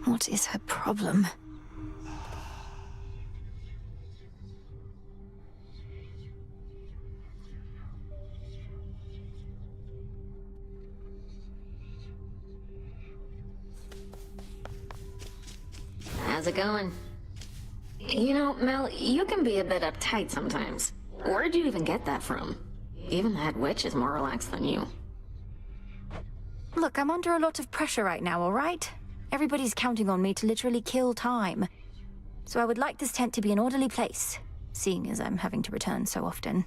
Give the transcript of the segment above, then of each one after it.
What is her problem? How's it going? You know, Mel, you can be a bit uptight sometimes. Where'd you even get that from? Even that witch is more relaxed than you. Look, I'm under a lot of pressure right now, all right? Everybody's counting on me to literally kill time. So I would like this tent to be an orderly place, seeing as I'm having to return so often.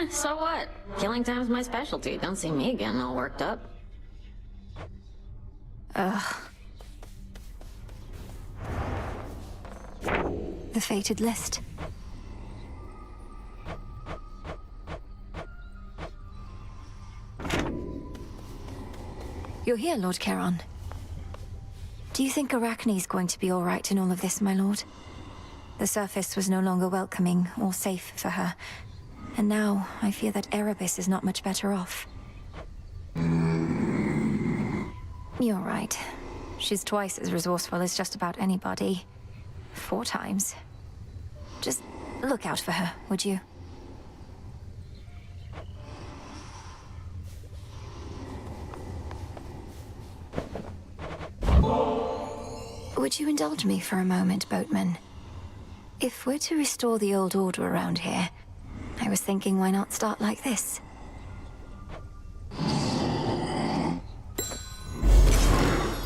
So what? Killing time's my specialty. Don't see me getting all worked up. Ugh. The fated list. You're here, Lord Charon. Do you think Arachne's going to be all right in all of this, my lord? The surface was no longer welcoming or safe for her. And now, I fear that Erebus is not much better off. You're right. She's twice as resourceful as just about anybody. 4 times. Just look out for her, would you? Would you indulge me for a moment, boatman? If we're to restore the old order around here, I was thinking why not start like this?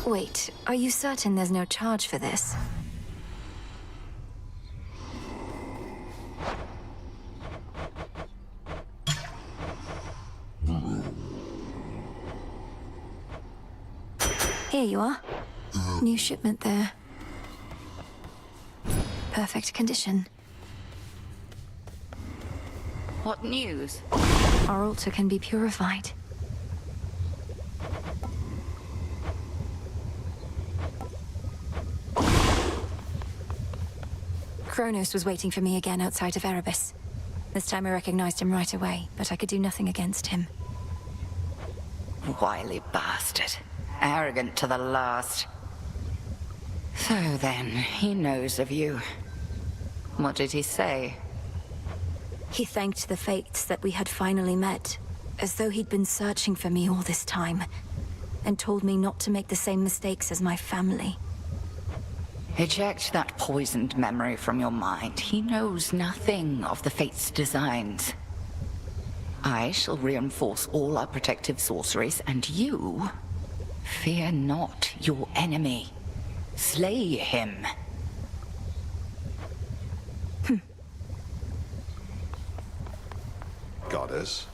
Wait, are you certain there's no charge for this? Here you are. New shipment there. Perfect condition. What news? Our altar can be purified. Kronos was waiting for me again outside of Erebus. This time I recognized him right away, but I could do nothing against him. Wily bastard. Arrogant to the last. So then, he knows of you. What did he say? He thanked the fates that we had finally met, as though he'd been searching for me all this time, and told me not to make the same mistakes as my family. Eject that poisoned memory from your mind. He knows nothing of the fate's designs. I shall reinforce all our protective sorceries, and you... fear not your enemy. Slay him. Goddess?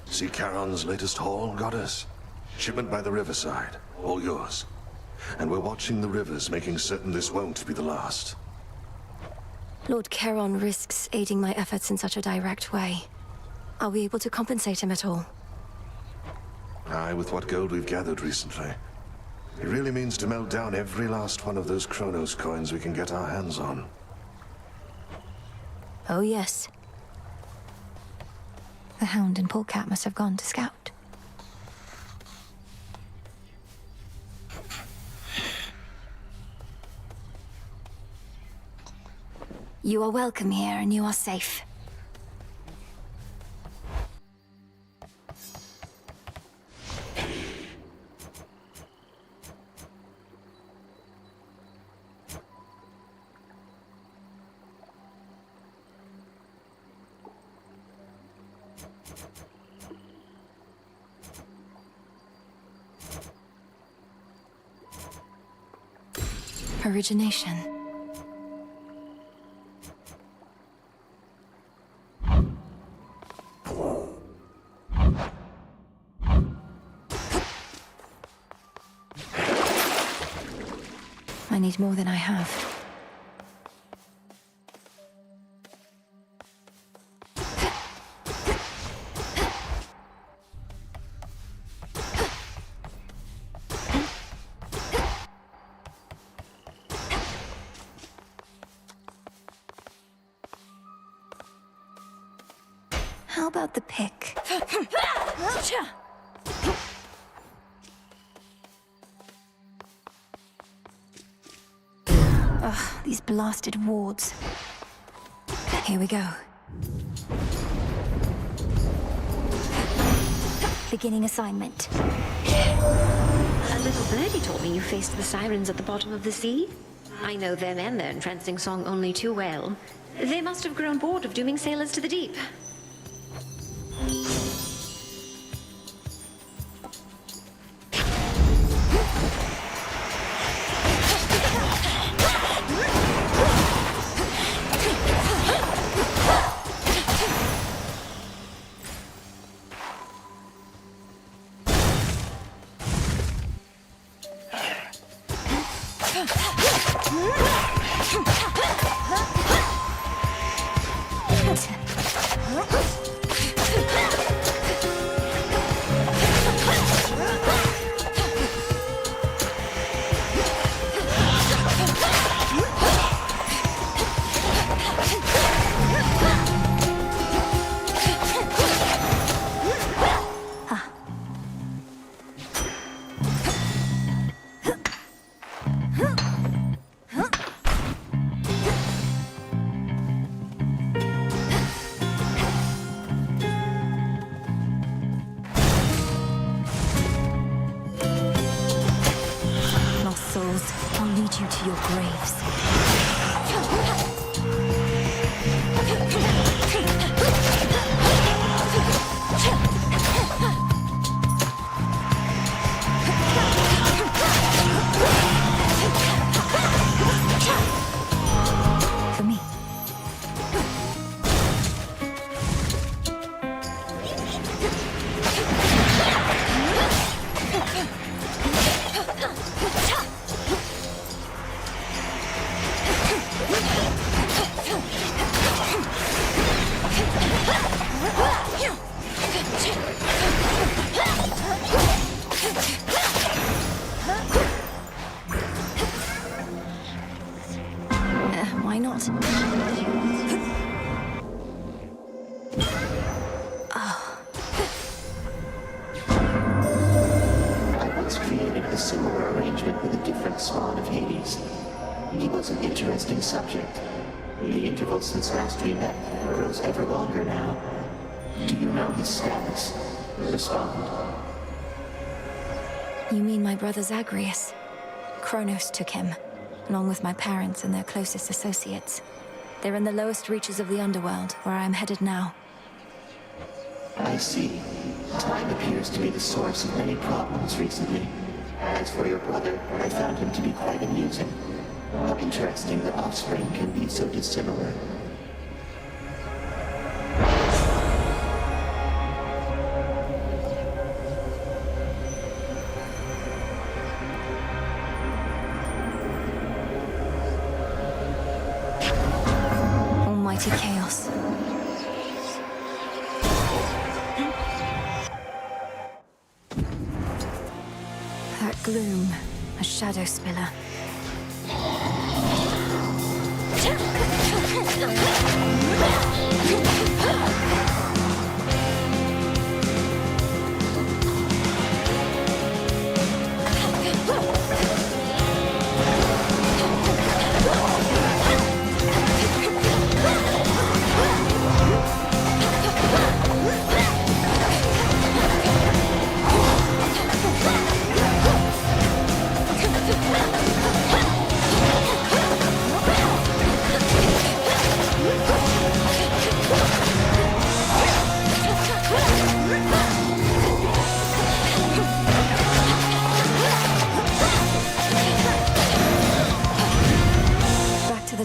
See Charon's latest haul, Goddess? Shipment by the riverside. All yours. And we're watching the rivers, making certain this won't be the last. Lord Charon risks aiding my efforts in such a direct way. Are we able to compensate him at all? Aye, with what gold we've gathered recently. It really means to melt down every last one of those Kronos coins we can get our hands on. Oh yes. The Hound and Polecat must have gone to scout. You are welcome here, and you are safe. Origination. I need more than I have. How about the pick? Ugh, these blasted wards. Here we go. Beginning assignment. A little birdie told me you faced the sirens at the bottom of the sea. I know them and their entrancing song only too well. They must have grown bored of dooming sailors to the deep. Lost souls, I'll lead you to your graves. For me. Why not? I once created a similar arrangement with a different spawn of Hades. He was an interesting subject. The interval since last we met grows ever longer now. Do you know his status? Respond. You mean my brother Zagreus? Kronos took him, along with my parents and their closest associates. They're in the lowest reaches of the underworld, where I am headed now. I see. Time appears to be the source of many problems recently. As for your brother, I found him to be quite amusing. How interesting that offspring can be so dissimilar. Almighty chaos. That gloom, a shadow spiller.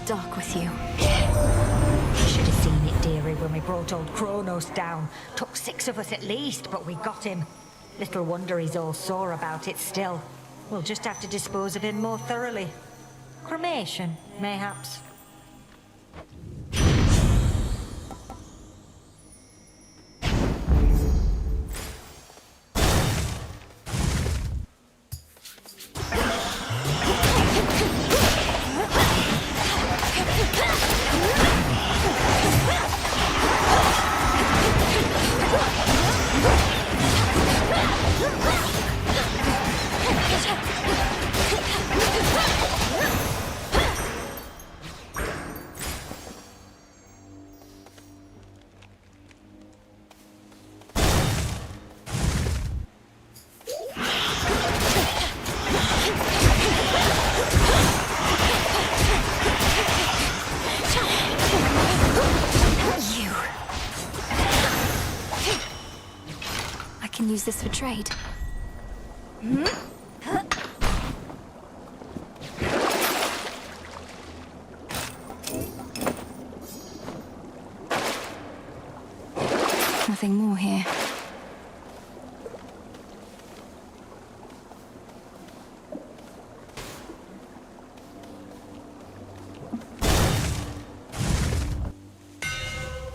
Dark with you. You should have seen it, dearie, when we brought old Kronos down. Took 6 of us at least, but we got him. Little wonder he's all sore about it still. We'll just have to dispose of him more thoroughly. Cremation, mayhaps. this for trade? Nothing more here.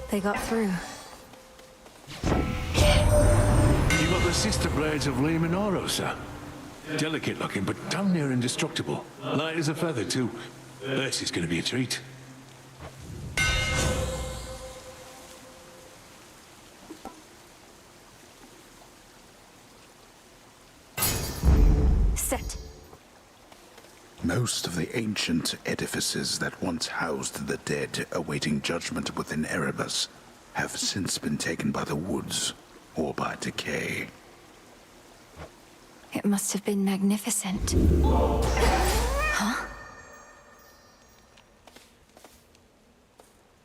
They got through. You got the sister braids of Lehman Oro, sir. Delicate looking, but damn near indestructible. Light as a feather, too. This is gonna be a treat. Set. Most of the ancient edifices that once housed the dead awaiting judgment within Erebus have since been taken by the woods or by decay. It must have been magnificent. Huh?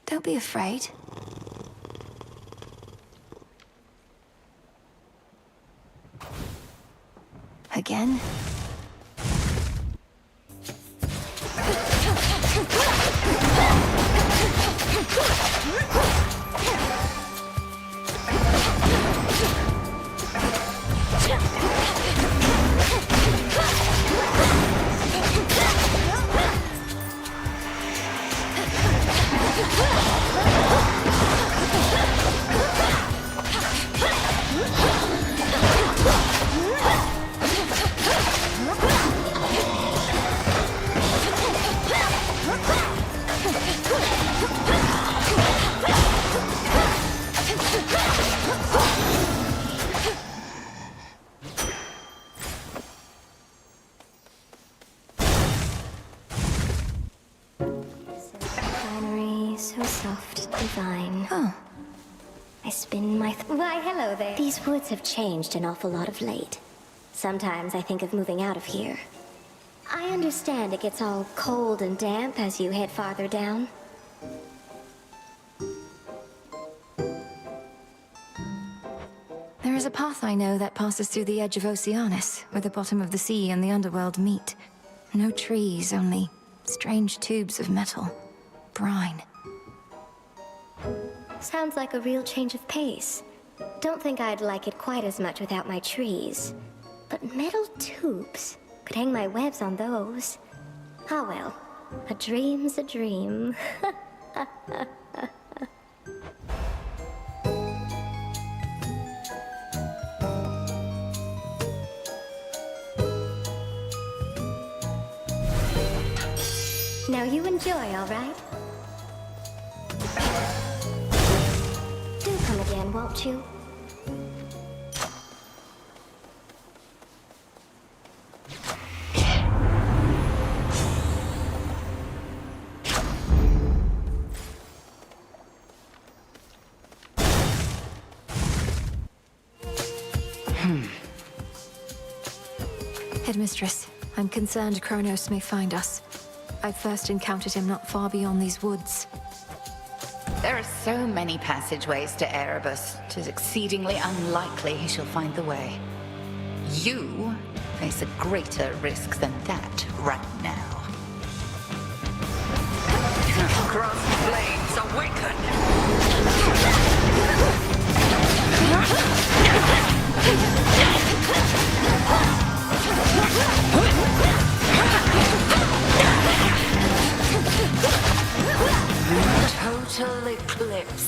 Don't be afraid. Again? Finery, so soft, divine. Oh. I spin my... Why, hello there. These woods have changed an awful lot of late. Sometimes I think of moving out of here. I understand it gets all cold and damp as you head farther down. There is a path I know that passes through the edge of Oceanus, where the bottom of the sea and the underworld meet. No trees, only strange tubes of metal. Brine. Sounds like a real change of pace. Don't think I'd like it quite as much without my trees. But metal tubes. Could hang my webs on those. Ah well, a dream's a dream. Now you enjoy, all right? Do come again, won't you? Headmistress, I'm concerned Kronos may find us. I first encountered him not far beyond these woods. There are so many passageways to Erebus. 'Tis exceedingly unlikely he shall find the way. You face a greater risk than that right now. Cross blades awaken! Total eclipse.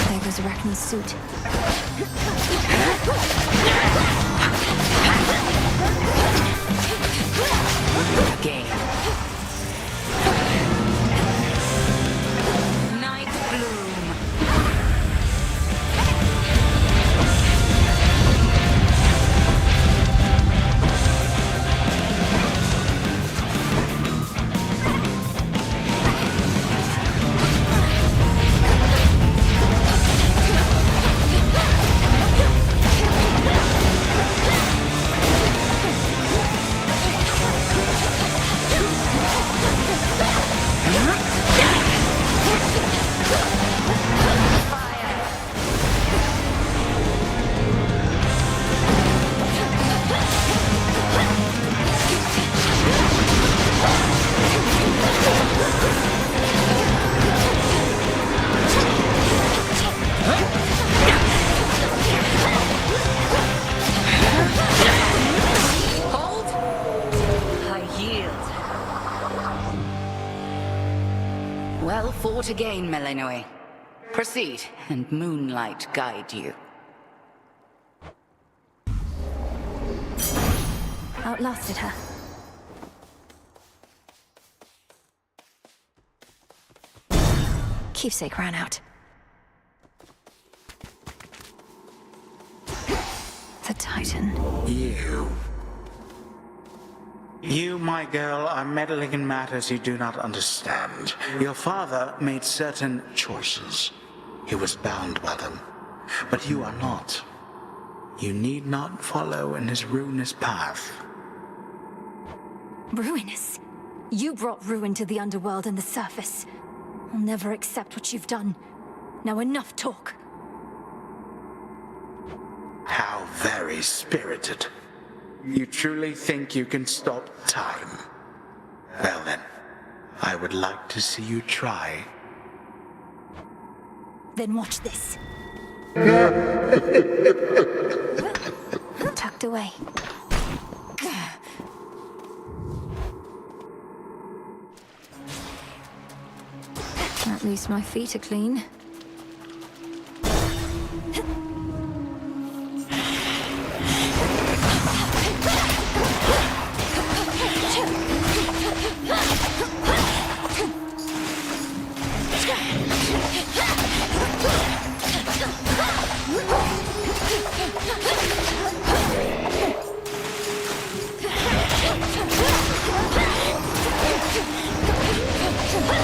There goes Arachne's suit. to gain, Melinoe. Proceed, and moonlight guide you. Outlasted her. Keepsake ran out. The Titan. You, my girl, are meddling in matters you do not understand. Your father made certain choices. He was bound by them. But you are not. You need not follow in his ruinous path. Ruinous? You brought ruin to the underworld and the surface. I'll never accept what you've done. Now enough talk. How very spirited. You truly think you can stop time? Well then, I would like to see you try. Then watch this. Tucked away. At least my feet are clean.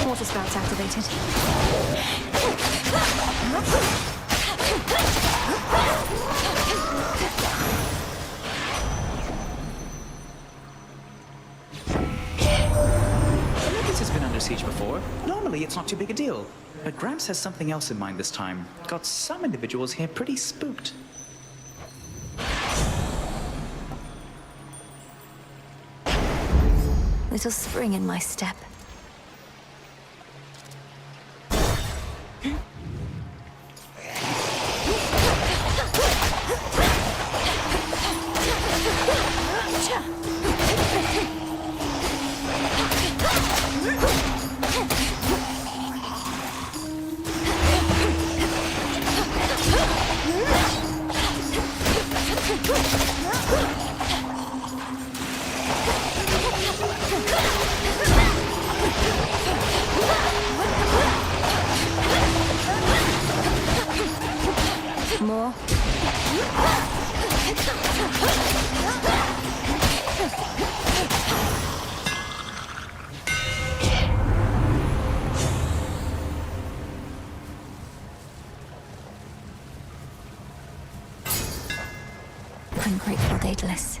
Water spouts activated. This has been under siege before. Normally, it's not too big a deal. But Gramps has something else in mind this time. Got some individuals here pretty spooked. Little spring in my step. More. Ungrateful Daedalus.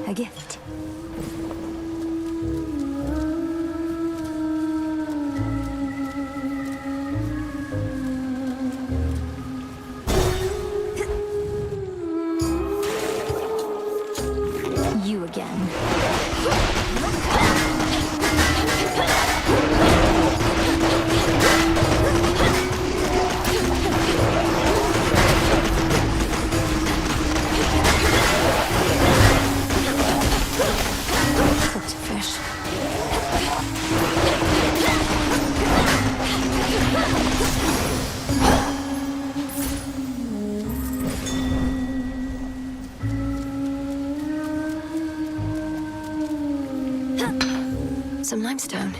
A gift. You again. Cooked fish. Some limestone.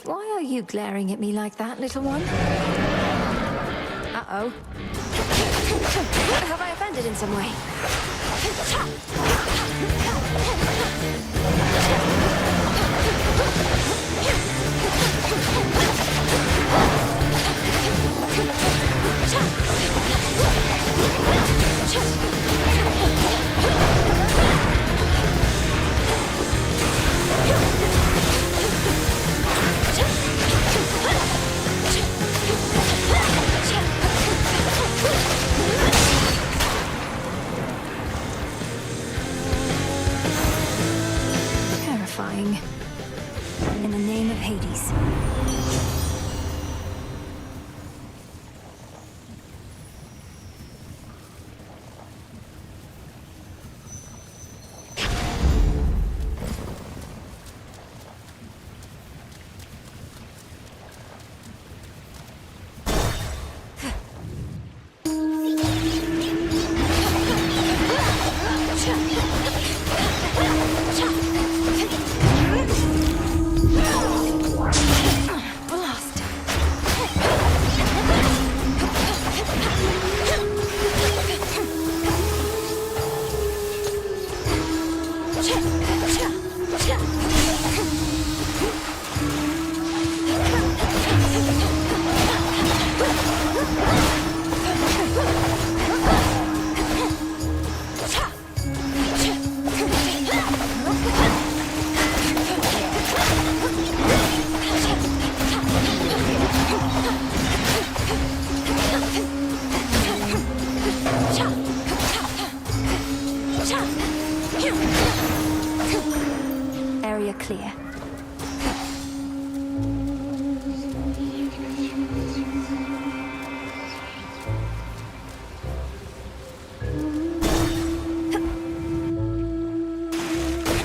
Why are you glaring at me like that, little one? Uh-oh. Have I offended in some way? Terrifying. In the name of Hades. Area clear.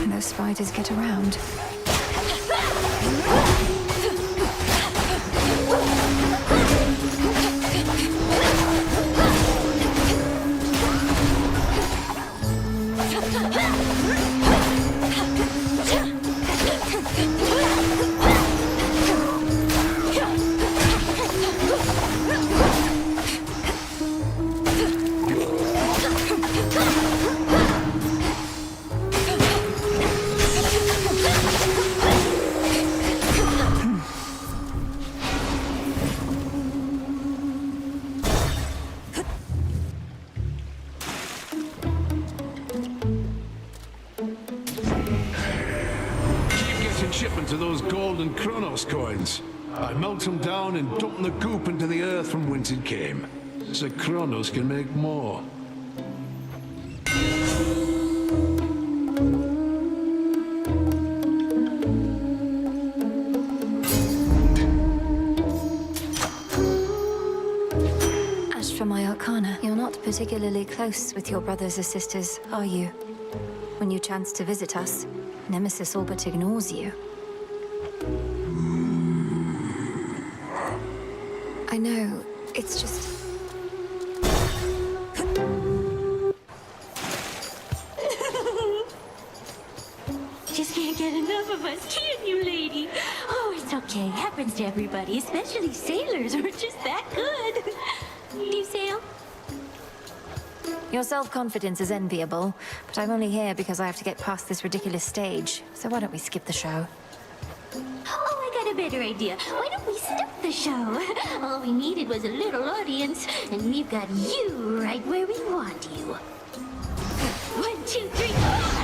Those spiders get around. Shipment to those golden Kronos coins. I melt them down and dump the goop into the earth from whence it came, so Kronos can make more. As for my arcana, you're not particularly close with your brothers or sisters, are you? When you chance to visit us, Nemesis all but ignores you. I know, it's just... Just can't get enough of us, can you, lady? Oh, it's okay. Happens to everybody, especially sailors. We're just that good. Do you sail? Your self-confidence is enviable, but I'm only here because I have to get past this ridiculous stage. So why don't we skip the show? Oh, I got a better idea. Why don't we stop the show? All we needed was a little audience, and we've got you right where we want you. 1, 2, 3, 4.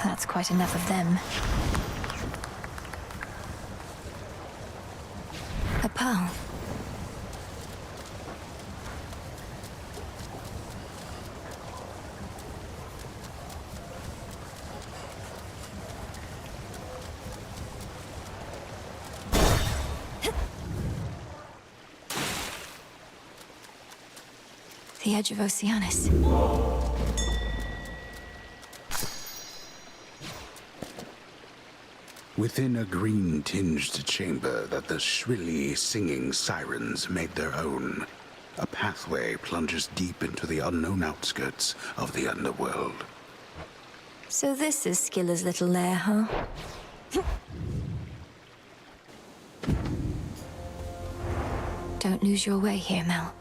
That's quite enough of them. A pearl. The edge of Oceanus. Within a green-tinged chamber that the shrilly singing sirens made their own, a pathway plunges deep into the unknown outskirts of the underworld. So this is Skiller's little lair, huh? Don't lose your way here, Mel.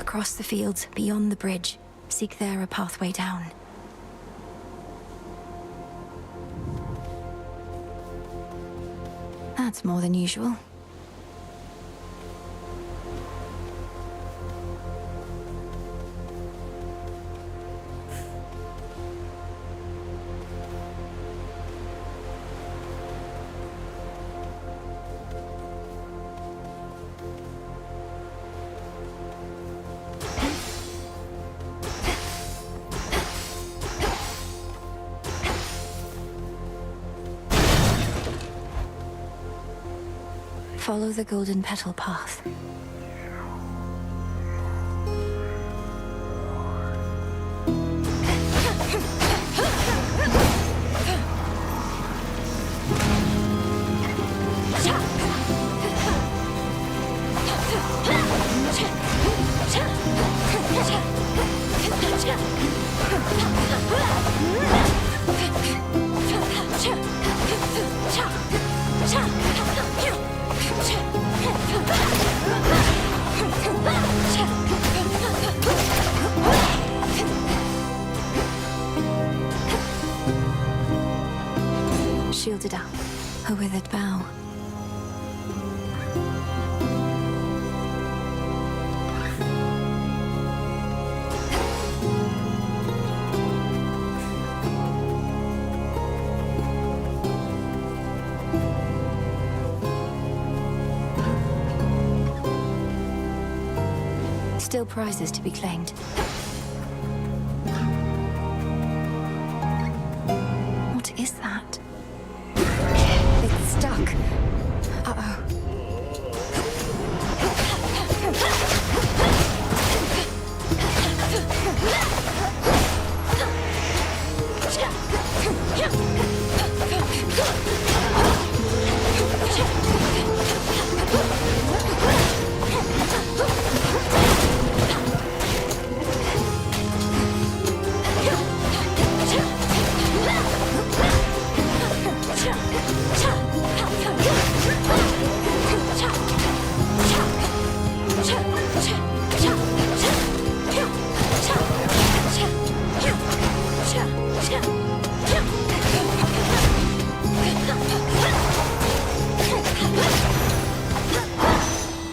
Across the fields, beyond the bridge, seek there a pathway down. That's more than usual. Follow the golden petal path. Shielded up, a withered bough. Still prizes to be claimed. What is that? It's stuck. Uh-oh.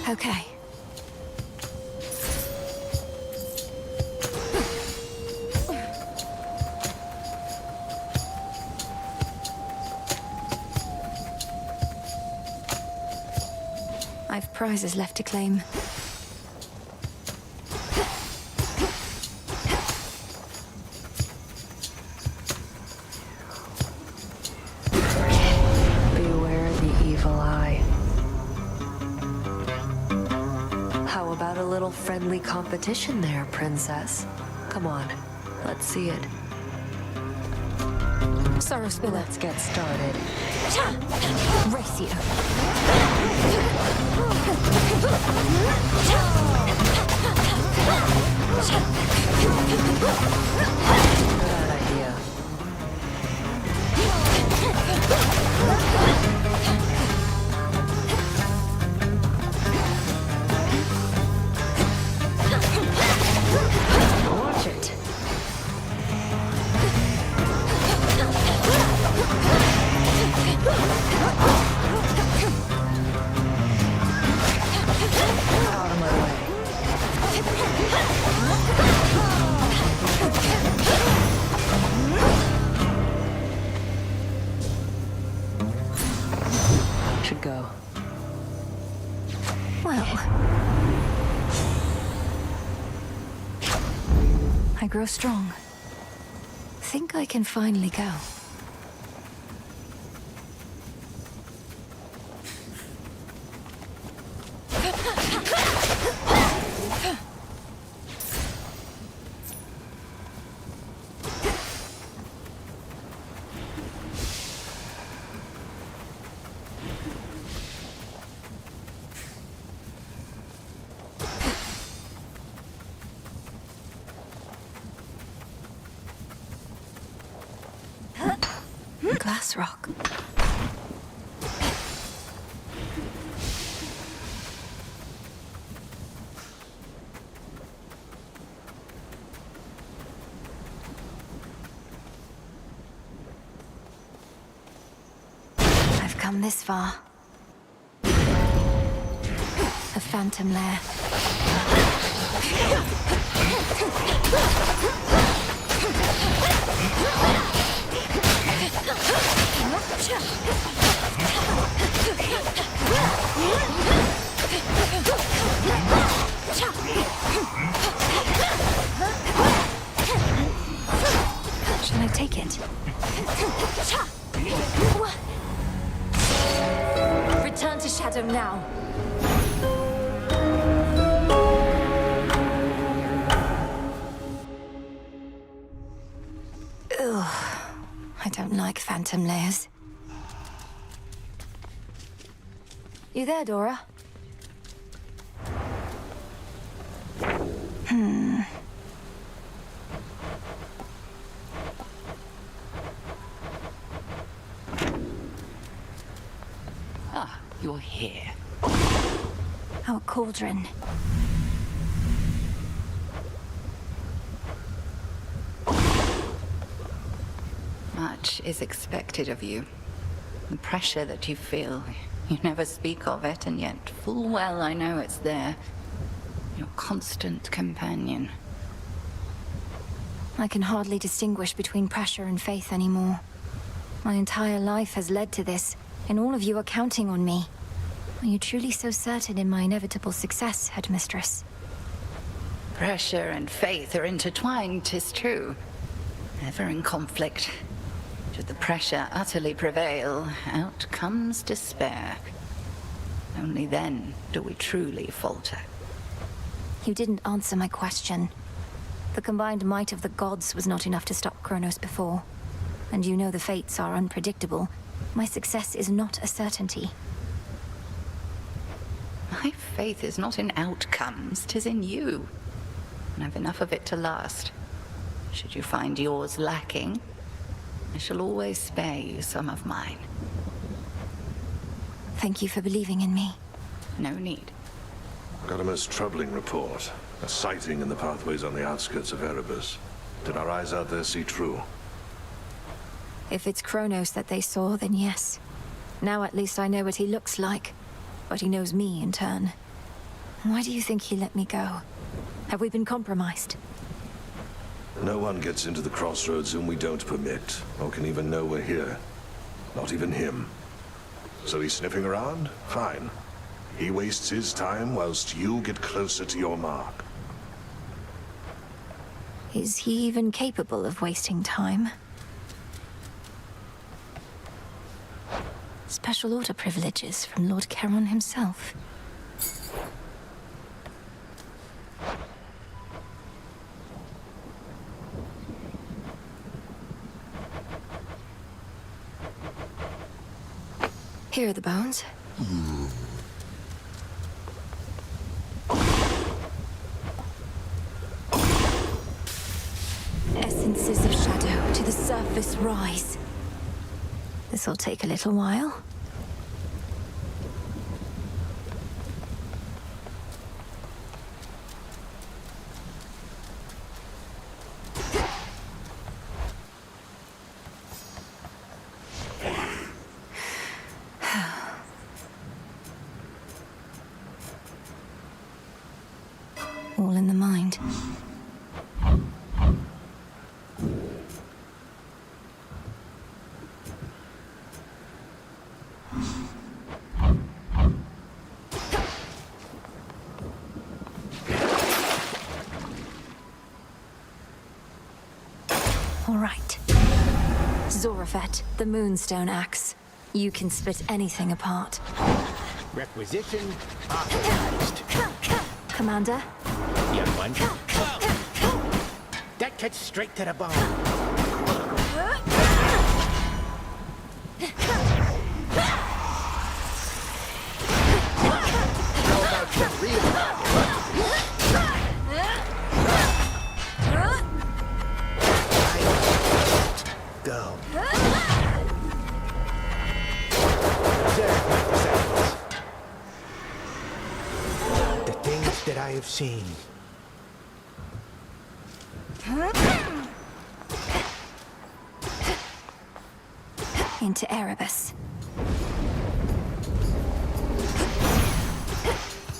Okay. I've prizes left to claim. Beware the evil eye. How about a little friendly competition there, princess? Come on, let's see it. Sorrow Spiller. Let's get started. Race you. Bad idea. I grow strong. Think I can finally go. Glass rock. I've come this far. A phantom lair. Shall I take it? Return to Shadow now. Ugh. I don't like phantom lairs. You there, Dora? Ah, you're here. Our cauldron. Much is expected of you. The pressure that you feel, you never speak of it, and yet full well I know it's there. Your constant companion. I can hardly distinguish between pressure and faith anymore. My entire life has led to this, and all of you are counting on me. Are you truly so certain in my inevitable success, Headmistress? Pressure and faith are intertwined, 'tis true. Ever in conflict. Should the pressure utterly prevail, out comes despair. Only then do we truly falter. You didn't answer my question. The combined might of the gods was not enough to stop Kronos before. And you know the fates are unpredictable. My success is not a certainty. My faith is not in outcomes, 'tis in you. And I've enough of it to last. Should you find yours lacking, I shall always spare you some of mine. Thank you for believing in me. No need. Got a most troubling report. A sighting in the pathways on the outskirts of Erebus. Did our eyes out there see true? If it's Kronos that they saw, then yes. Now at least I know what he looks like. But he knows me in turn. Why do you think he let me go? Have we been compromised? No one gets into the crossroads whom we don't permit, or can even know we're here. Not even him. So he's sniffing around? Fine. He wastes his time whilst you get closer to your mark. Is he even capable of wasting time? Special order privileges from Lord Charon himself. Here are the bones. Essences of shadow to the surface rise. This'll take a little while. All in the mind. All right. Zorafet, the Moonstone Axe. You can split anything apart. Requisition authorized. Commander? Young one. That cuts straight to the bone. How about some real go. Observe my disciples. The things that I have seen. Into Erebus.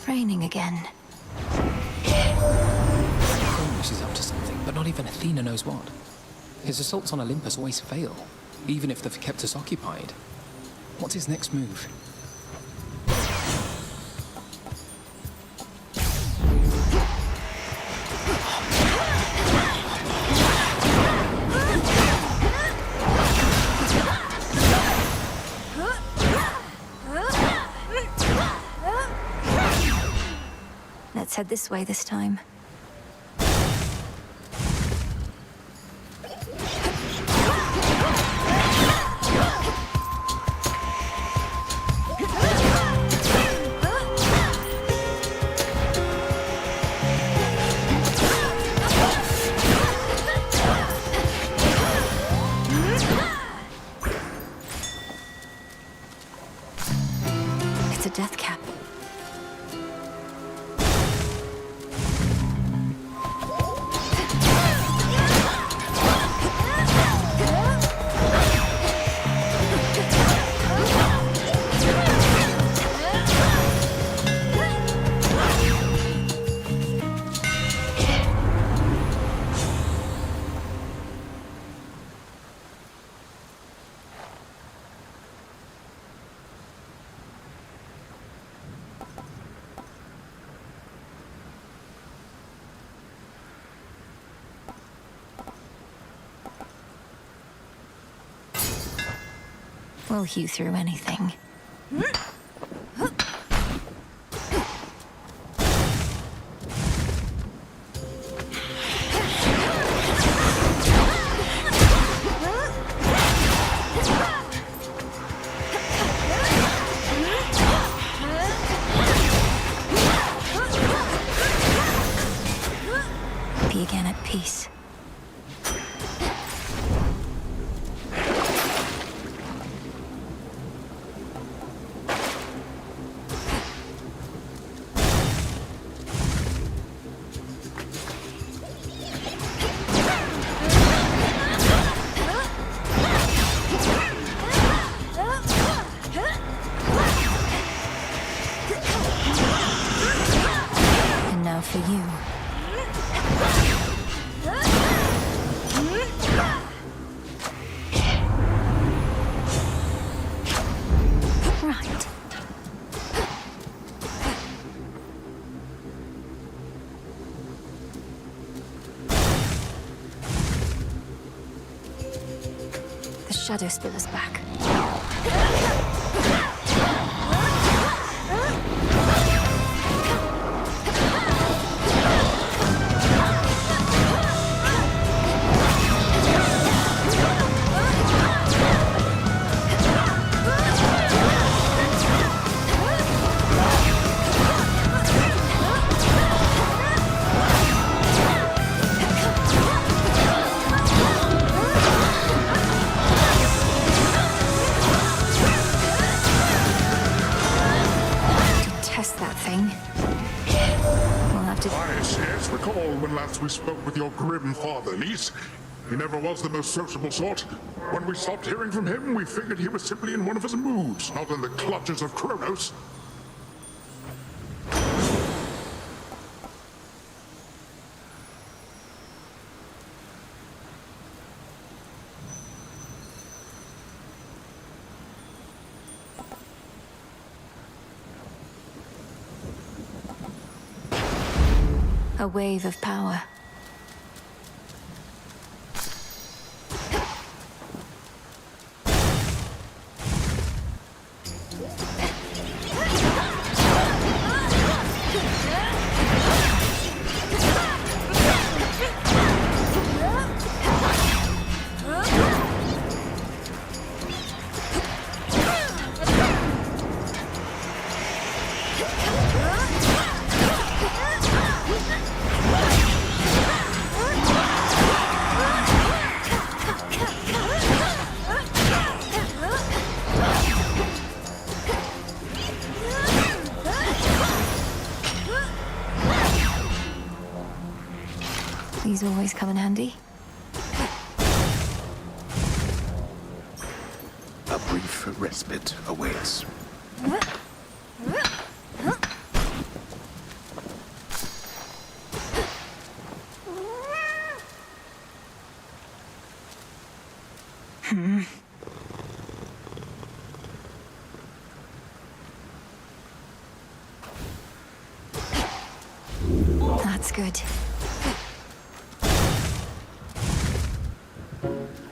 Raining again. Kronos is up to something, but not even Athena knows what. His assaults on Olympus always fail, even if they've kept us occupied. What's his next move? Let's head this way this time. It's a death cap. We'll hew through anything. Be again at peace. And now for you. Right. The shadow spill is back. Test that thing. We'll have to... Yes, recall when last we spoke with your grim father, niece. He never was the most sociable sort. When we stopped hearing from him, we figured he was simply in one of his moods, not in the clutches of Kronos. A wave of power. These always come in handy. A brief respite awaits. That's good.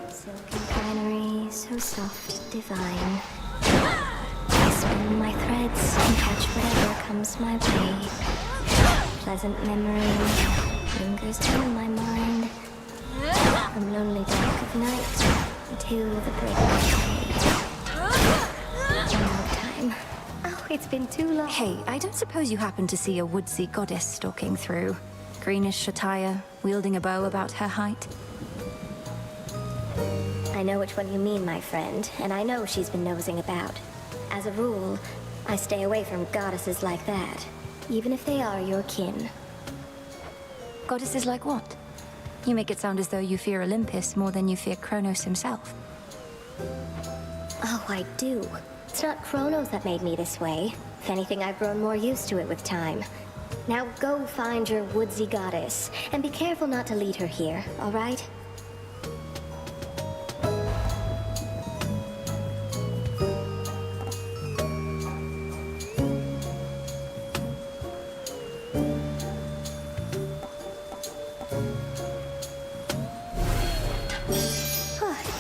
Silken finery, so soft, divine. I spin my threads and catch whatever comes my way. Pleasant memory lingers still in my mind. From lonely dark of night until the break of day. One more time. Oh, it's been too long. Hey, I don't suppose you happen to see a woodsy goddess stalking through? Greenish attire, wielding a bow about her height? I know which one you mean, my friend, and I know she's been nosing about. As a rule, I stay away from goddesses like that, even if they are your kin. Goddesses like what? You make it sound as though you fear Olympus more than you fear Kronos himself. Oh, I do. It's not Kronos that made me this way. If anything, I've grown more used to it with time. Now go find your woodsy goddess, and be careful not to lead her here, all right?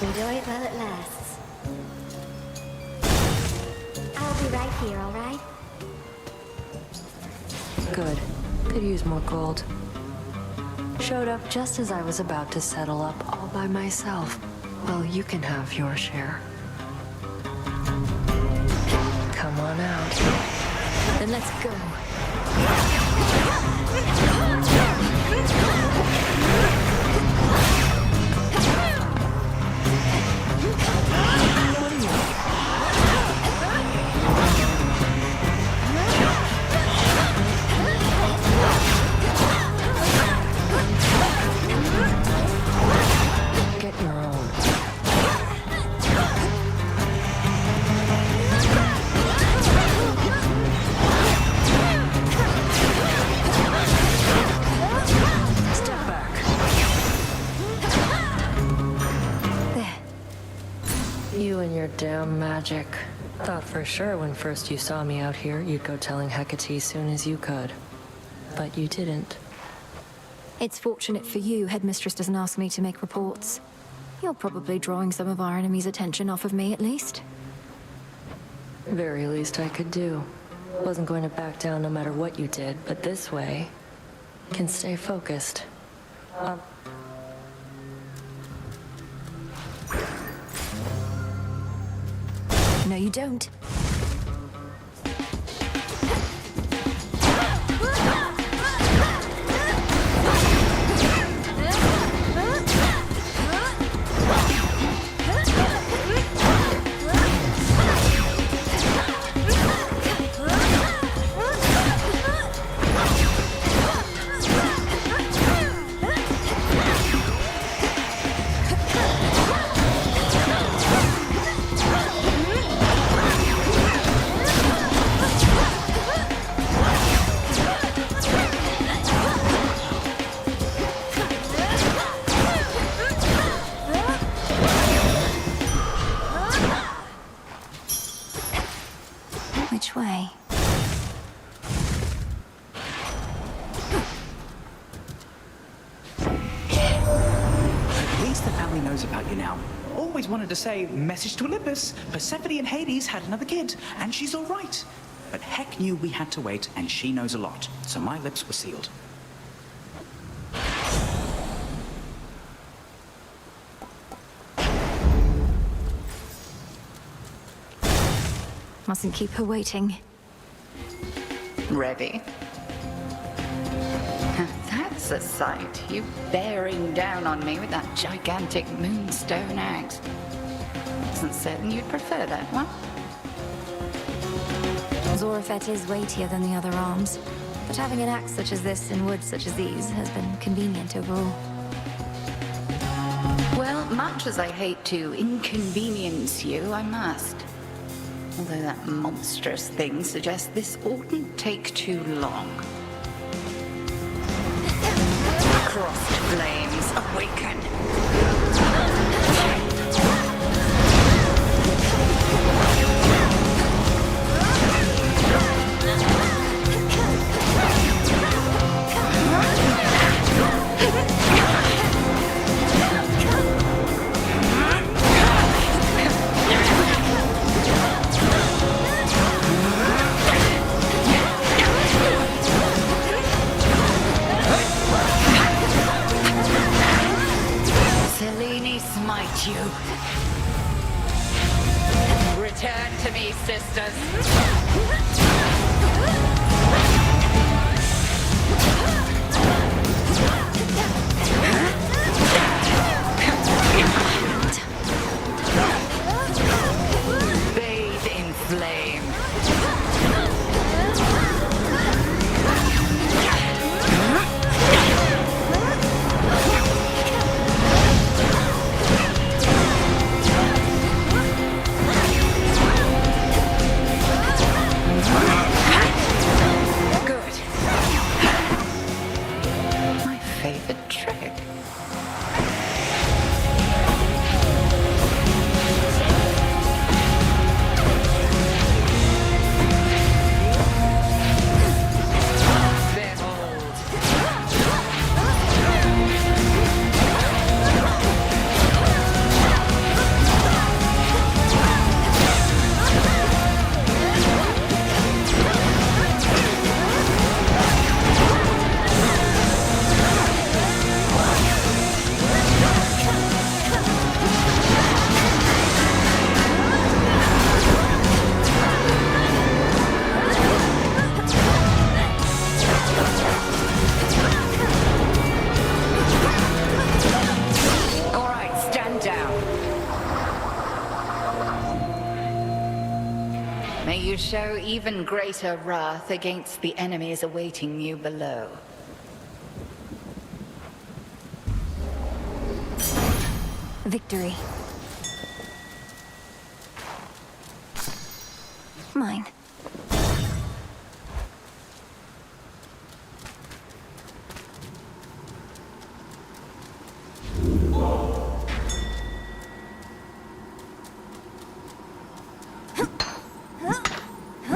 Enjoy it while it lasts. I'll be right here, all right? Good. Could use more gold. Showed up just as I was about to settle up all by myself. Well, you can have your share. Come on out. Then let's go. Get your own. Step back. There. You and your damn magic. Thought for sure when first you saw me out here, you'd go telling Hecate soon as you could. But you didn't. It's fortunate for you Headmistress doesn't ask me to make reports. You're probably drawing some of our enemies' attention off of me, at least. Very least I could do. Wasn't going to back down no matter what you did, but this way, can stay focused. No, you don't. Which way? At least the family knows about you now. Always wanted to say, message to Olympus. Persephone and Hades had another kid, and she's all right. But Heck knew we had to wait, and she knows a lot. So my lips were sealed. Mustn't keep her waiting. Ready? That's a sight. You bearing down on me with that gigantic moonstone axe. Wasn't certain you'd prefer that one. Zorafet is weightier than the other arms. But having an axe such as this in woods such as these has been convenient overall. Well, much as I hate to inconvenience you, I must. Although that monstrous thing suggests this oughtn't take too long. Crossed flames, awaken! Smite you. Return to me, sisters. Bathe in flame. May you show even greater wrath against the enemies awaiting you below. Victory. Mine.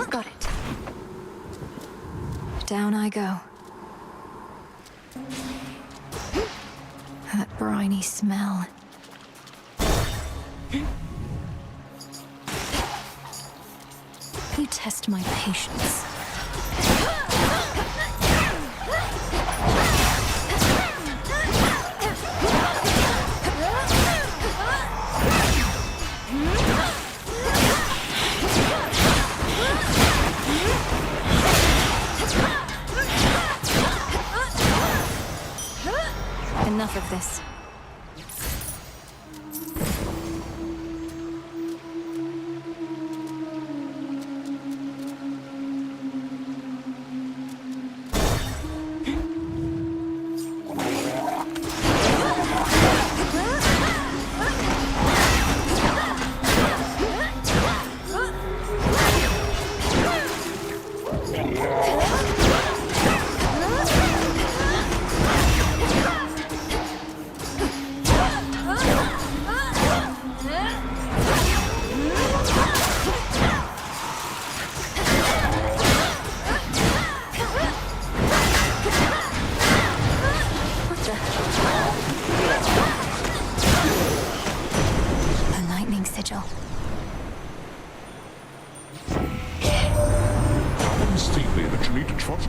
Got it. Down I go. That briny smell. You test my patience. Enough of this.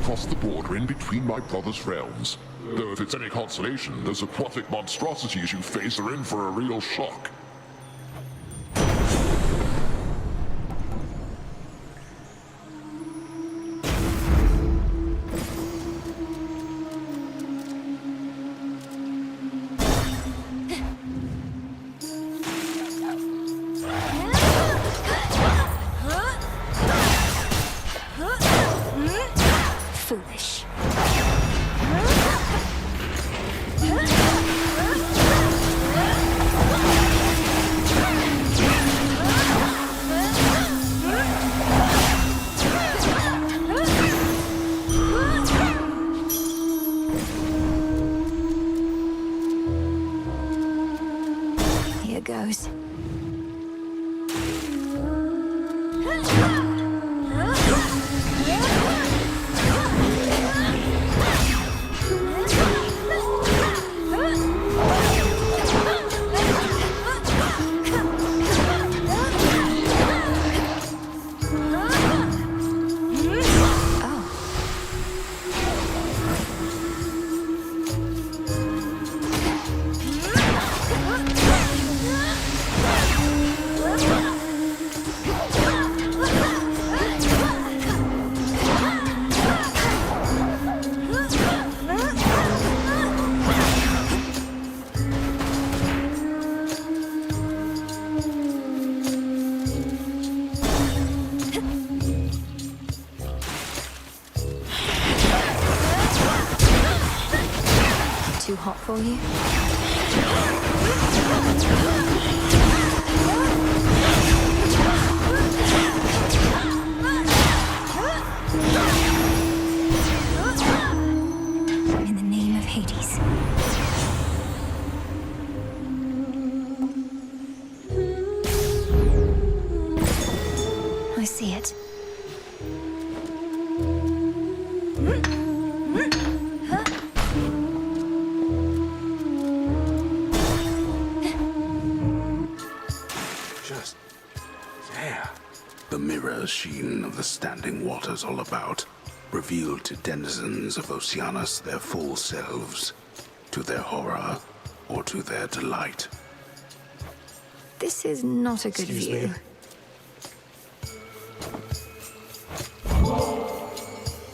Across the border in between my brother's realms. Though if it's any consolation, those aquatic monstrosities you face are in for a real shock. Foolish. too hot for you? In the name of Hades. I see it. Just there. The mirror sheen of the standing waters all about revealed to denizens of Oceanus their full selves, to their horror or to their delight. This is not a good Excuse view. me?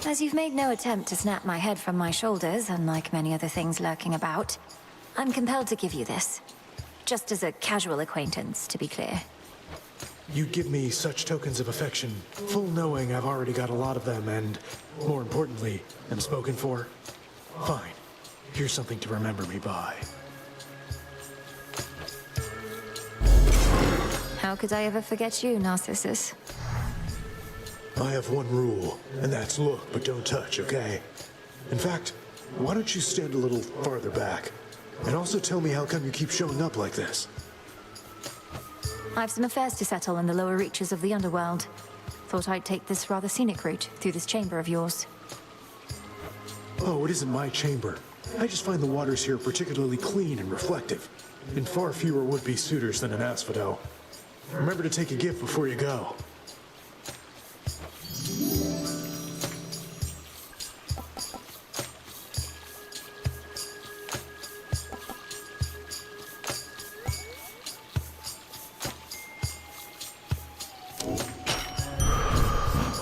As you've made no attempt to snap my head from my shoulders, unlike many other things lurking about, I'm compelled to give you this. Just as a casual acquaintance, to be clear. You give me such tokens of affection, full knowing I've already got a lot of them and, more importantly, am spoken for. Fine. Here's something to remember me by. How could I ever forget you, Narcissus? I have one rule, and that's look, but don't touch, okay? In fact, why don't you stand a little farther back? And also tell me how come you keep showing up like this? I've some affairs to settle in the lower reaches of the underworld. Thought I'd take this rather scenic route through this chamber of yours. Oh, it isn't my chamber. I just find the waters here particularly clean and reflective, and far fewer would-be suitors than an asphodel. Remember to take a gift before you go.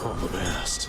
All the best.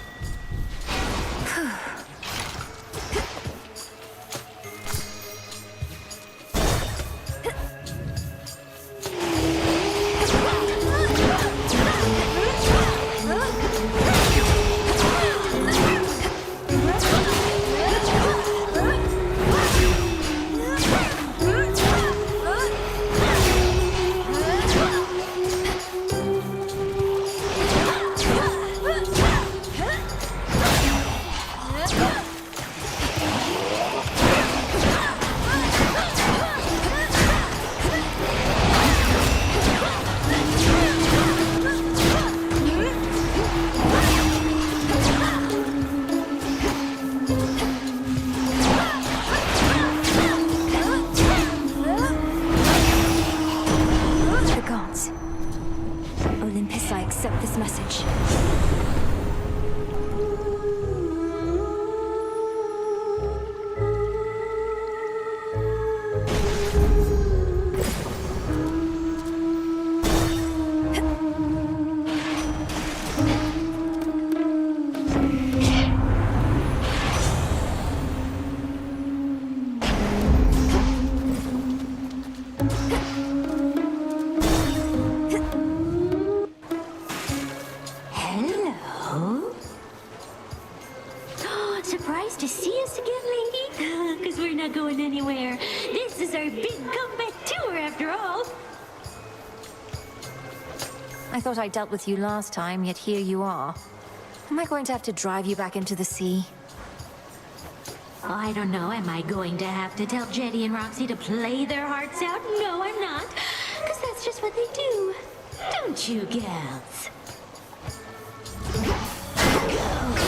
The gods. Olympus, I accept this message. Hello? Surprised to see us again, lady? Because we're not going anywhere. This is our big comeback tour, after all. I thought I dealt with you last time, yet here you are. Am I going to have to drive you back into the sea? Oh, I don't know. Am I going to have to tell Jetty and Roxy to play their hearts out? No, I'm not. Because that's just what they do. Don't you, gals? Bring your home.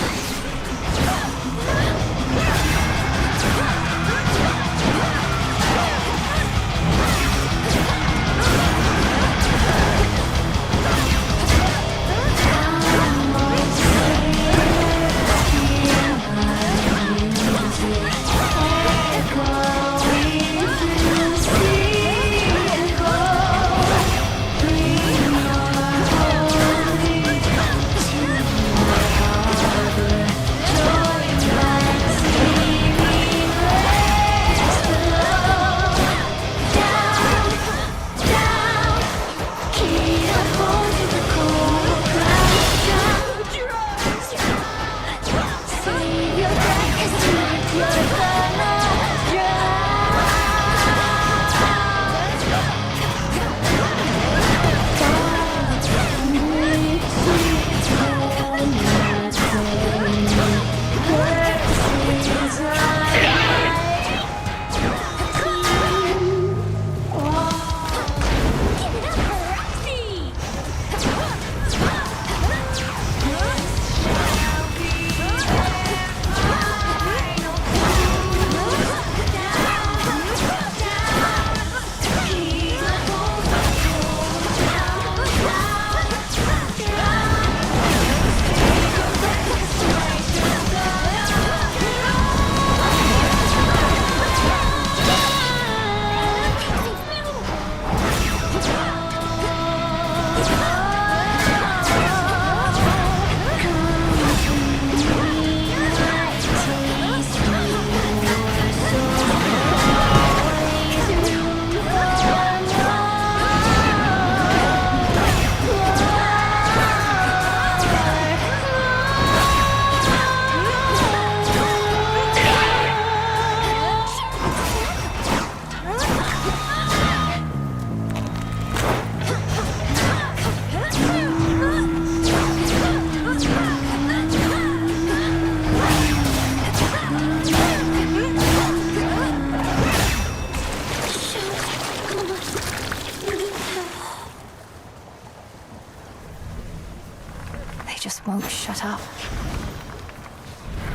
won't shut up.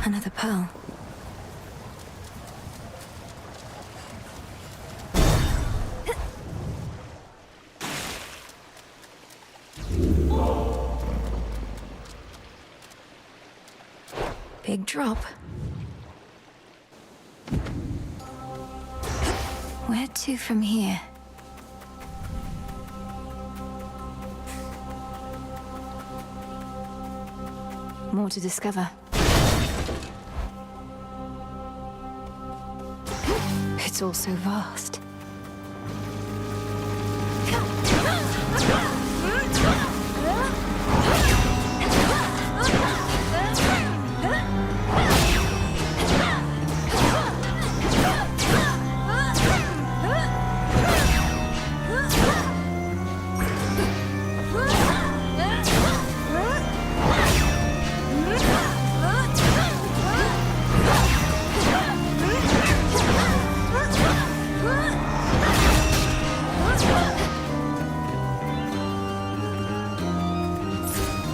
Another pearl. Big drop. Where to from here? More to discover. It's all so vast.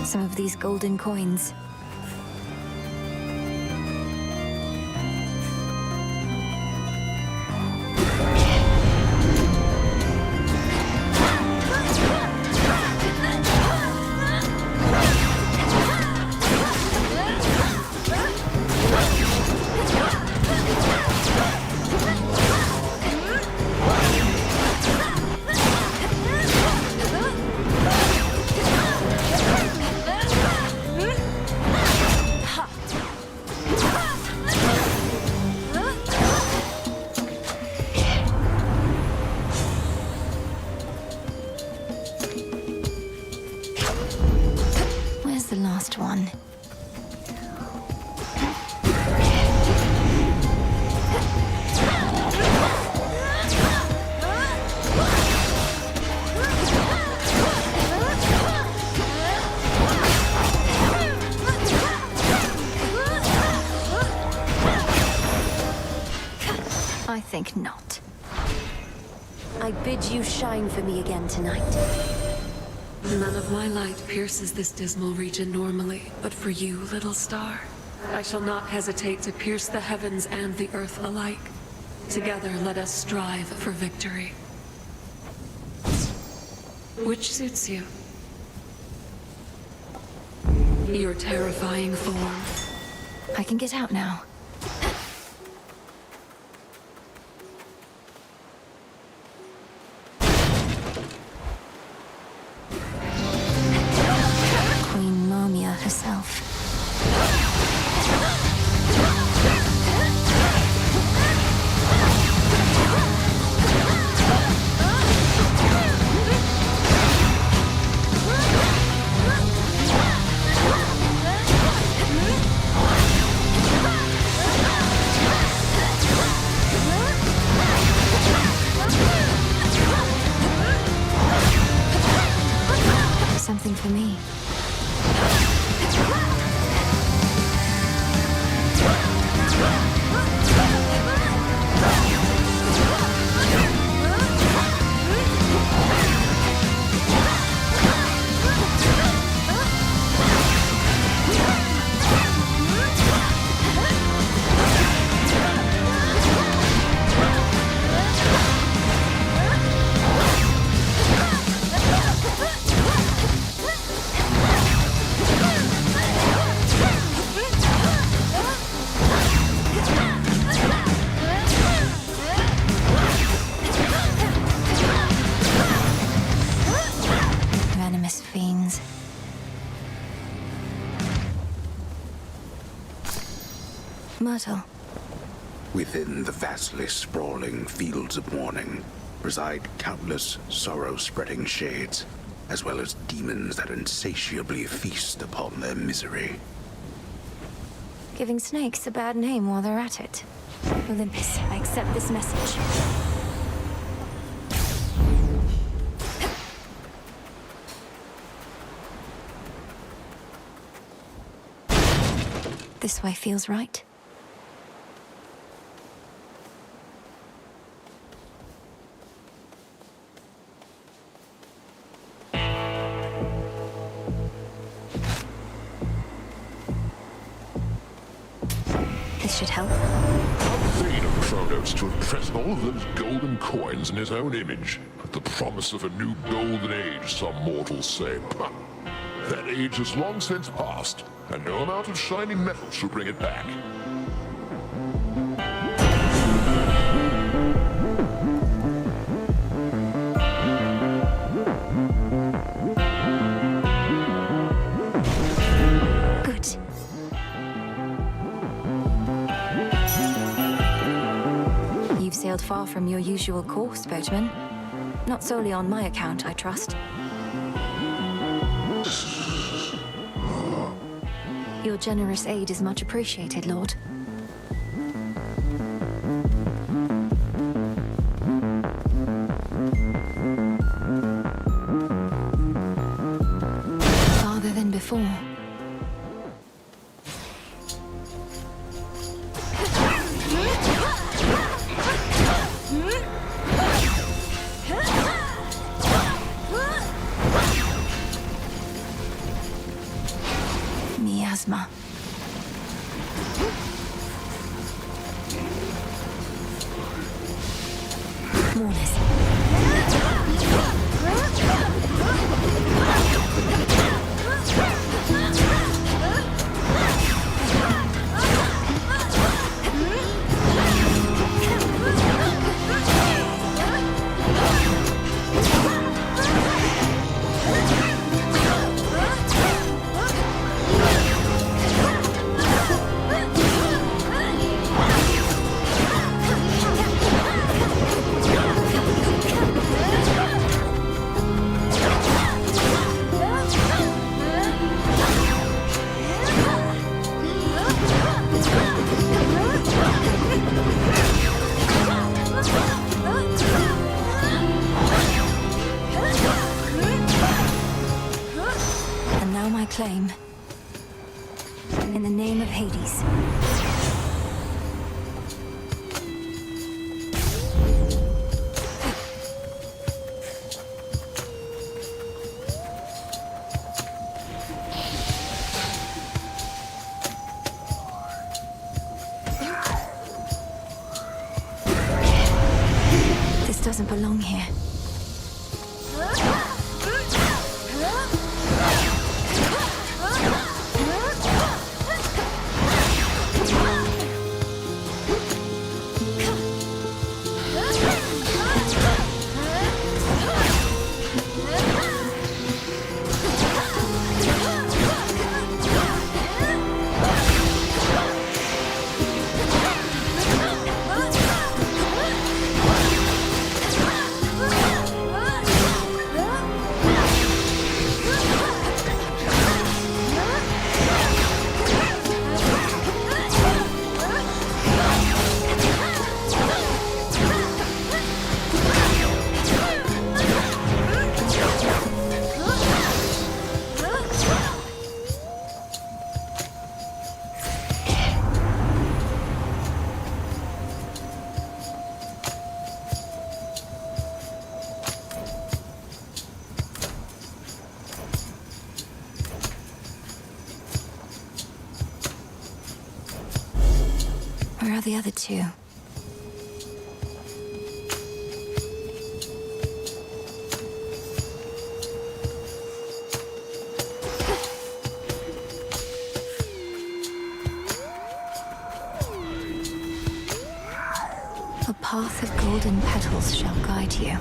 Some of these golden coins. Where's the last one? I think not. I bid you shine for me again tonight. None of my light pierces this dismal region normally, but for you, little star, I shall not hesitate to pierce the heavens and the earth alike. Together, let us strive for victory. Which suits you? Your terrifying form. I can get out now. Queen Lamia herself. Something for me. Venomous fiends. Myrtle. Within the vastly sprawling fields of morning reside countless sorrow-spreading shades, as well as demons that insatiably feast upon their misery. Giving snakes a bad name while they're at it. Olympus, I accept this message. This way feels right. this should help. Vain of Kronos to impress all of those golden coins in his own image, with the promise of a new golden age, some mortals say. Pah. That age has long since passed, and no amount of shining metal shall bring it back. Good. You've sailed far from your usual course, boatman. Not solely on my account, I trust. Your generous aid is much appreciated, Lord. Farther than before. Miasma. Claim. In the name of Hades. This doesn't belong here. Where are the other two? A path of golden petals shall guide you.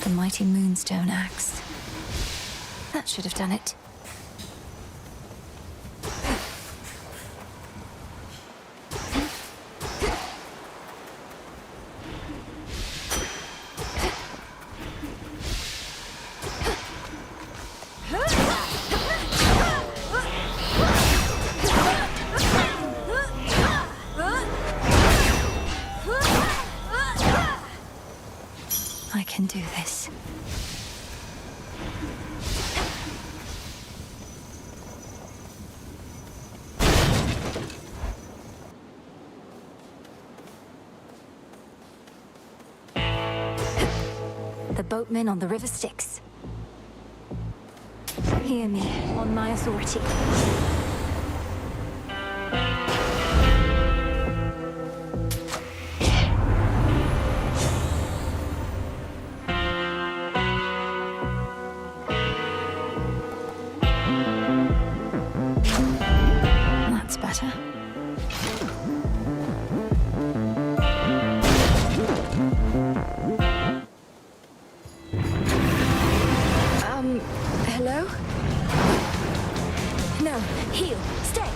The mighty moonstone axe. That should have done it. I can do this. The boatmen on the river Styx. Hear me, on my authority. That's better. Hello? No, heel, stay.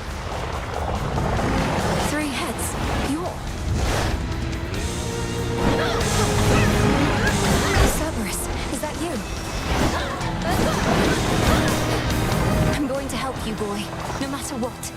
3 heads, you're... Cerberus, is that you? I'm going to help you, boy, no matter what.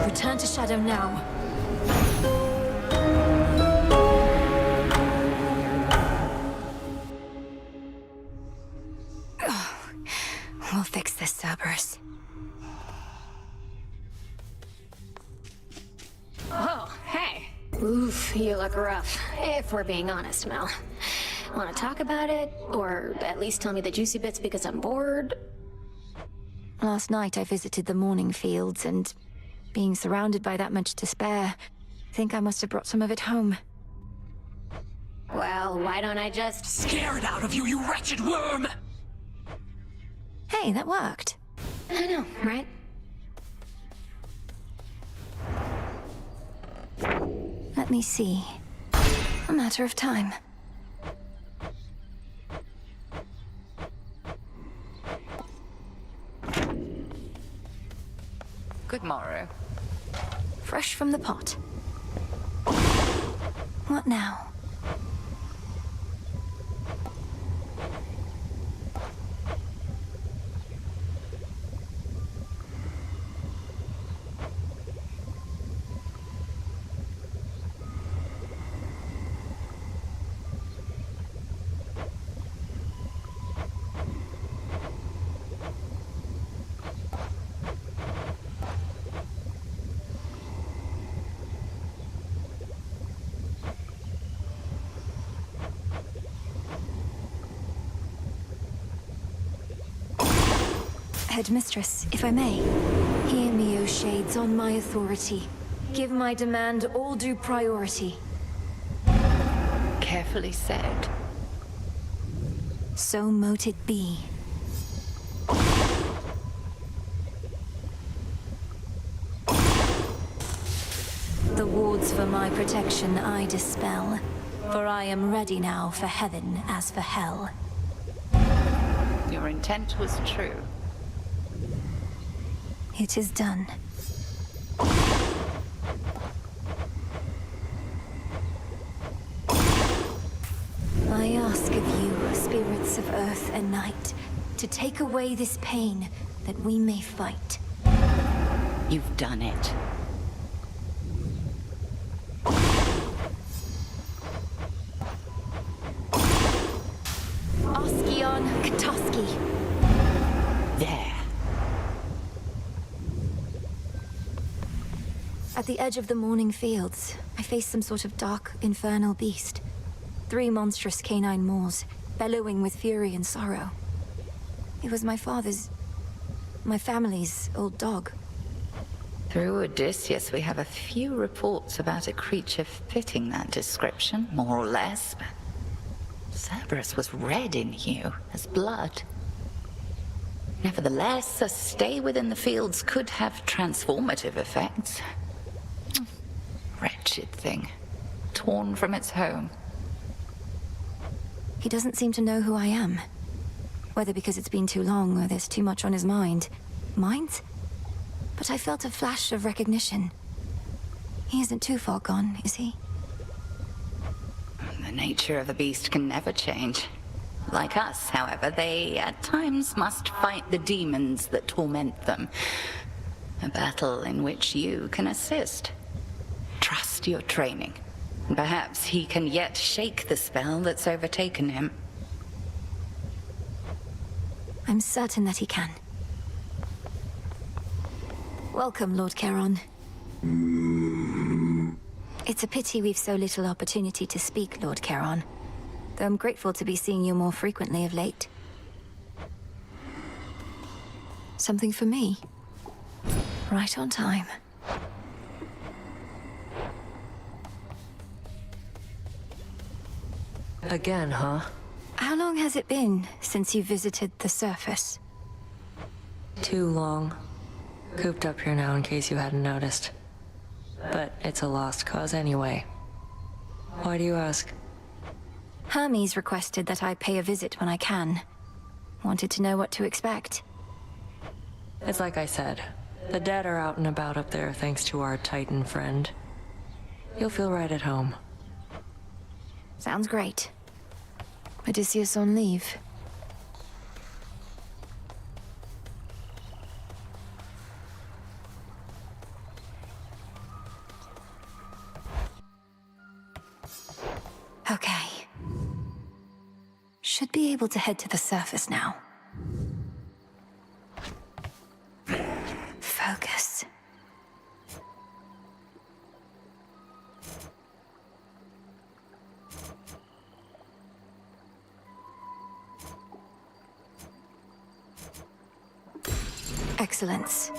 Return to Shadow now. We'll fix this, Cerberus. Oh, hey. Oof, you look rough, if we're being honest, Mel. Want to talk about it? Or at least tell me the juicy bits because I'm bored? Last night I visited the Morning Fields, and being surrounded by that much despair, I think I must have brought some of it home. Well, why don't I just... Scare it out of you, you wretched worm! Hey, that worked. I know, right? Let me see. A matter of time. Good morrow. Fresh from the pot. What now? Headmistress, if I may. Hear me, O Shades, on my authority. Give my demand all due priority. Carefully said. So mote it be. The wards for my protection I dispel, for I am ready now for heaven as for hell. Your intent was true. It is done. I ask of you, spirits of earth and night, to take away this pain that we may fight. You've done it. Oskion Katoski. There. At the edge of the Morning Fields, I faced some sort of dark, infernal beast. 3 monstrous canine maws, bellowing with fury and sorrow. It was my family's old dog. Through Odysseus, we have a few reports about a creature fitting that description, more or less. But Cerberus was red in hue, as blood. Nevertheless, a stay within the fields could have transformative effects. Wretched thing, torn from its home. He doesn't seem to know who I am. Whether because it's been too long or there's too much on his mind. Mind? But I felt a flash of recognition. He isn't too far gone, is he? The nature of the beast can never change. Like us, however, they at times must fight the demons that torment them. A battle in which you can assist. Trust your training. Perhaps he can yet shake the spell that's overtaken him. I'm certain that he can. Welcome, Lord Charon. It's a pity we've so little opportunity to speak, Lord Charon. Though I'm grateful to be seeing you more frequently of late. Something for me? Right on time. Again, huh? How long has it been since you visited the surface? Too long. Cooped up here now in case you hadn't noticed. But it's a lost cause anyway. Why do you ask? Hermes requested that I pay a visit when I can. Wanted to know what to expect. It's like I said. The dead are out and about up there thanks to our Titan friend. You'll feel right at home. Sounds great. Odysseus on leave. Okay. Should be able to head to the surface now. Focus. Excellence.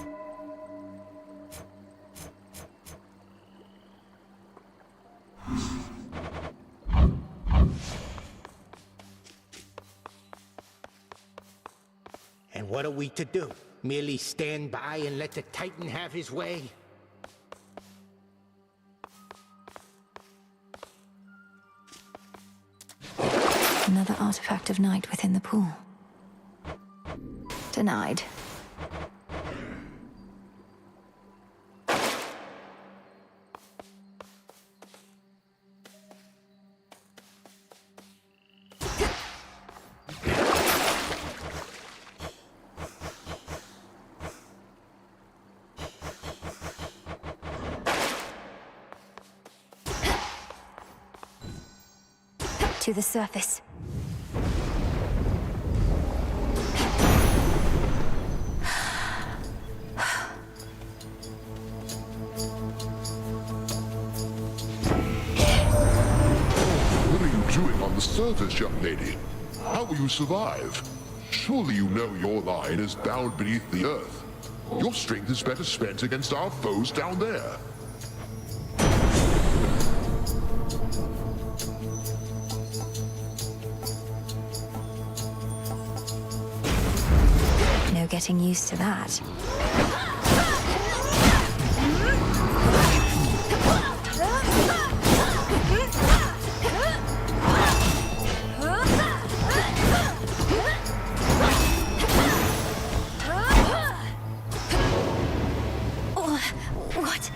And what are we to do? Merely stand by and let the Titan have his way? Another artifact of night within the pool. Denied. To the surface. What are you doing on the surface, young lady? How will you survive? Surely you know your line is bound beneath the earth. Your strength is better spent against our foes down there. No getting used to that. What?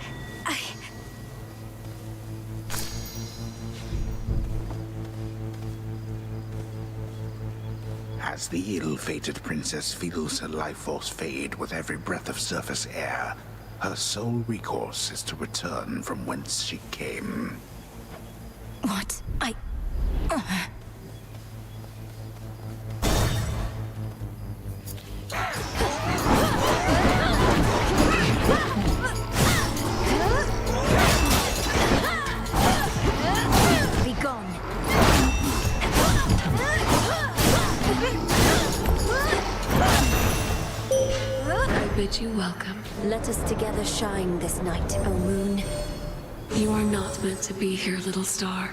As the ill-fated princess feels her life force fade with every breath of surface air, her sole recourse is to return from whence she came. What? Be gone. bid you welcome. Let us together shine this night, O moon. You are not meant to be here, little star.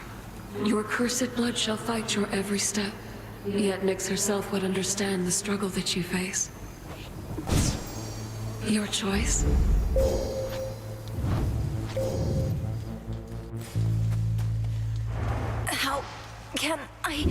Your cursed blood shall fight your every step. Yet Nyx herself would understand the struggle that you face. Your choice? How can I...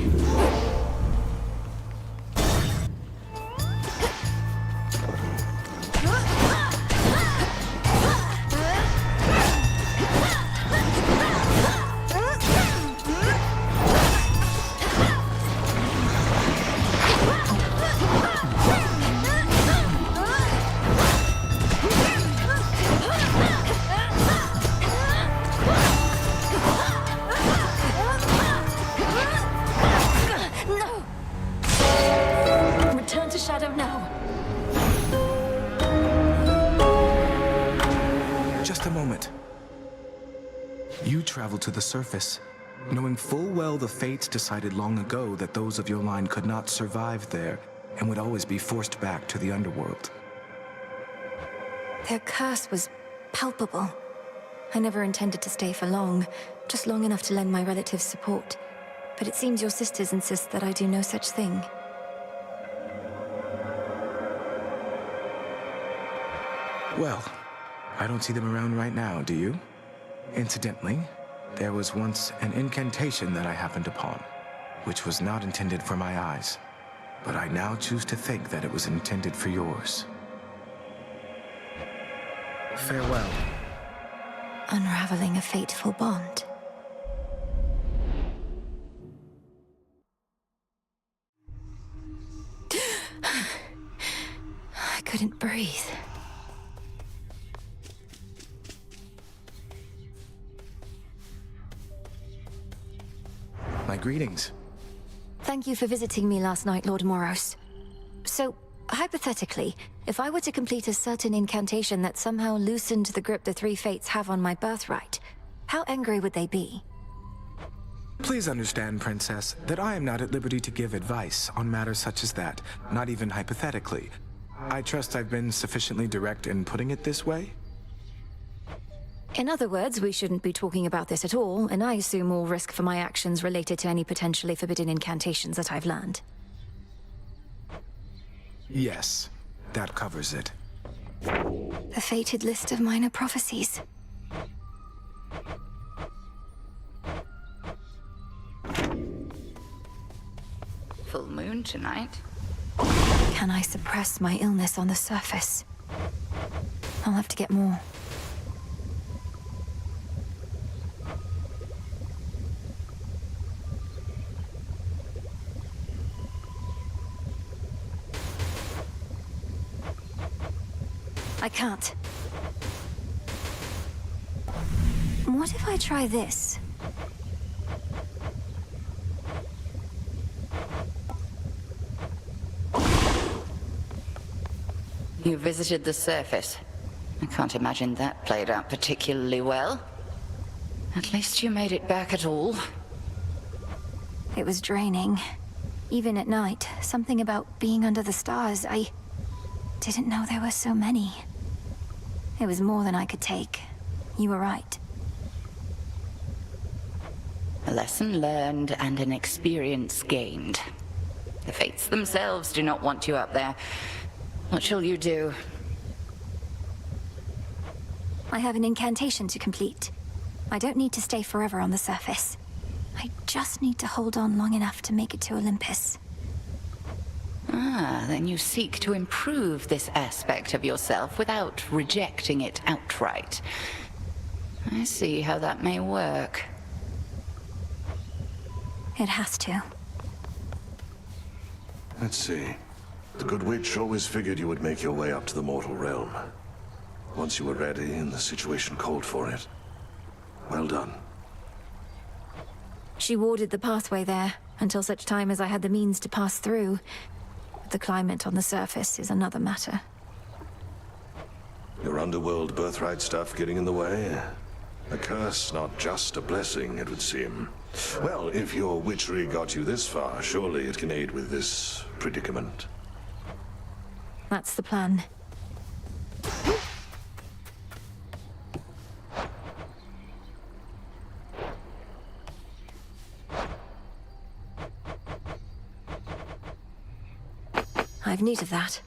Just a moment. You traveled to the surface, knowing full well the fates decided long ago that those of your line could not survive there and would always be forced back to the underworld. Their curse was palpable. I never intended to stay for long, just long enough to lend my relatives support. But it seems your sisters insist that I do no such thing. Well, I don't see them around right now, do you? Incidentally, there was once an incantation that I happened upon, which was not intended for my eyes, but I now choose to think that it was intended for yours. Farewell. Unraveling a fateful bond. I couldn't breathe. My greetings. Thank you for visiting me last night, Lord Moros. So, hypothetically, if I were to complete a certain incantation that somehow loosened the grip the three fates have on my birthright, how angry would they be? Please understand, Princess, that I am not at liberty to give advice on matters such as that, not even hypothetically. I trust I've been sufficiently direct in putting it this way? In other words, we shouldn't be talking about this at all, and I assume all risk for my actions related to any potentially forbidden incantations that I've learned. Yes, that covers it. The fated list of minor prophecies. Full moon tonight. Can I suppress my illness on the surface? I'll have to get more. I can't. What if I try this? You visited the surface. I can't imagine that played out particularly well. At least you made it back at all. It was draining. Even at night, something about being under the stars, I didn't know there were so many. It was more than I could take. You were right. A lesson learned and an experience gained. The fates themselves do not want you up there. What shall you do? I have an incantation to complete. I don't need to stay forever on the surface. I just need to hold on long enough to make it to Olympus. Ah, then you seek to improve this aspect of yourself without rejecting it outright. I see how that may work. It has to. Let's see. The Good Witch always figured you would make your way up to the mortal realm. Once you were ready and the situation called for it. Well done. She warded the pathway there, until such time as I had the means to pass through. But the climate on the surface is another matter. Your underworld birthright stuff getting in the way? A curse, not just a blessing, it would seem. Well, if your witchery got you this far, surely it can aid with this predicament. That's the plan. I've need of that.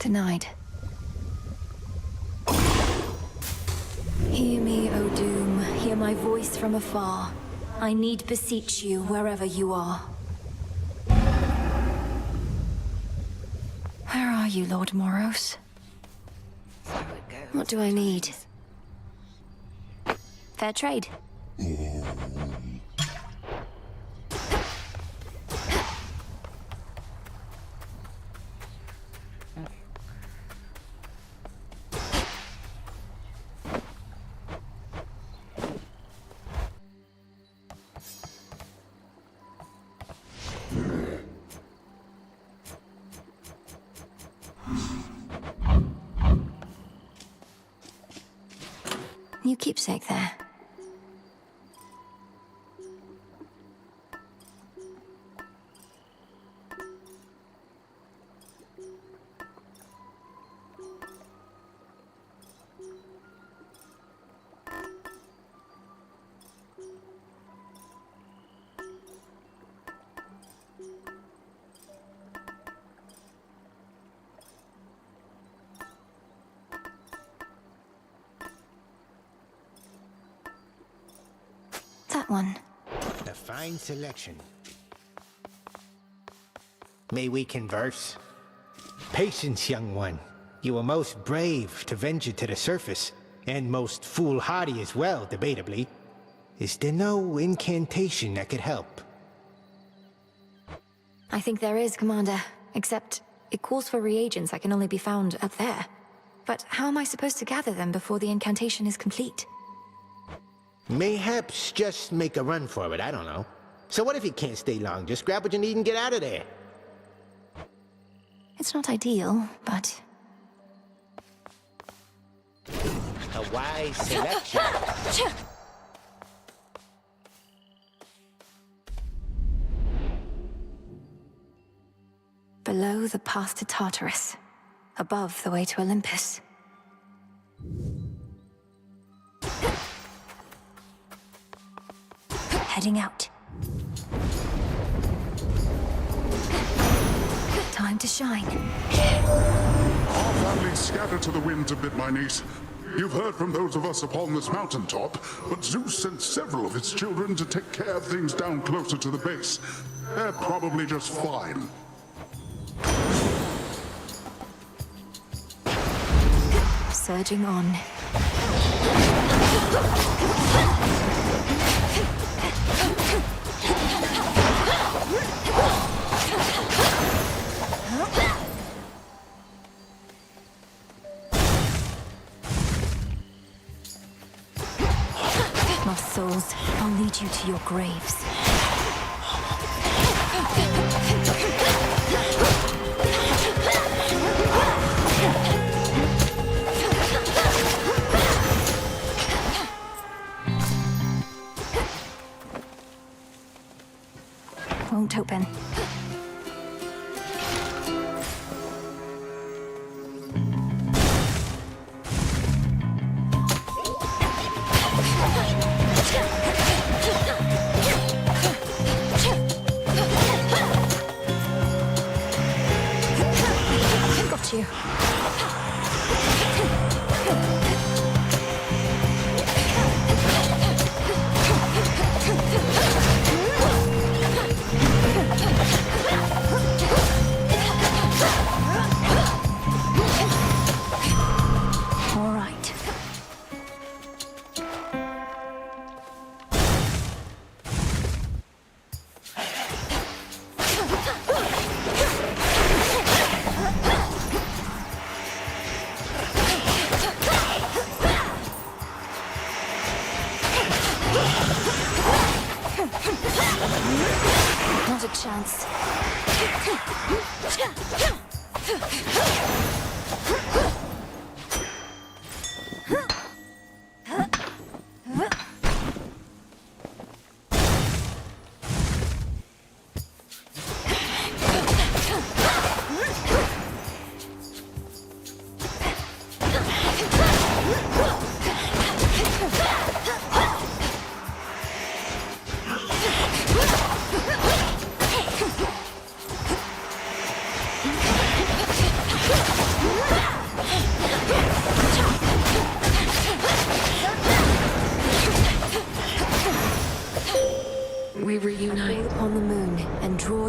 Denied. Hear me, O Doom. Hear my voice from afar. I need beseech you wherever you are. Where are you, Lord Moros? What do I need? Fair trade. New keepsake there. That one. A fine selection. May we converse? Patience, young one. You were most brave to venture to the surface, and most foolhardy as well, debatably. Is there no incantation that could help? I think there is, Commander. Except, it calls for reagents that can only be found up there. But how am I supposed to gather them before the incantation is complete? Mayhaps just make a run for it, I don't know. So what if you can't stay long? Just grab what you need and get out of there. It's not ideal, but... A wise selection. Below the path to Tartarus. Above the way to Olympus. Heading out. Time to shine. Our family scattered to the winds a bit, my niece. You've heard from those of us upon this mountaintop, but Zeus sent several of his children to take care of things down closer to the base. They're probably just fine. Surging on. Lost souls, I'll lead you to your graves. Won't open. Got you. All right. Not a chance.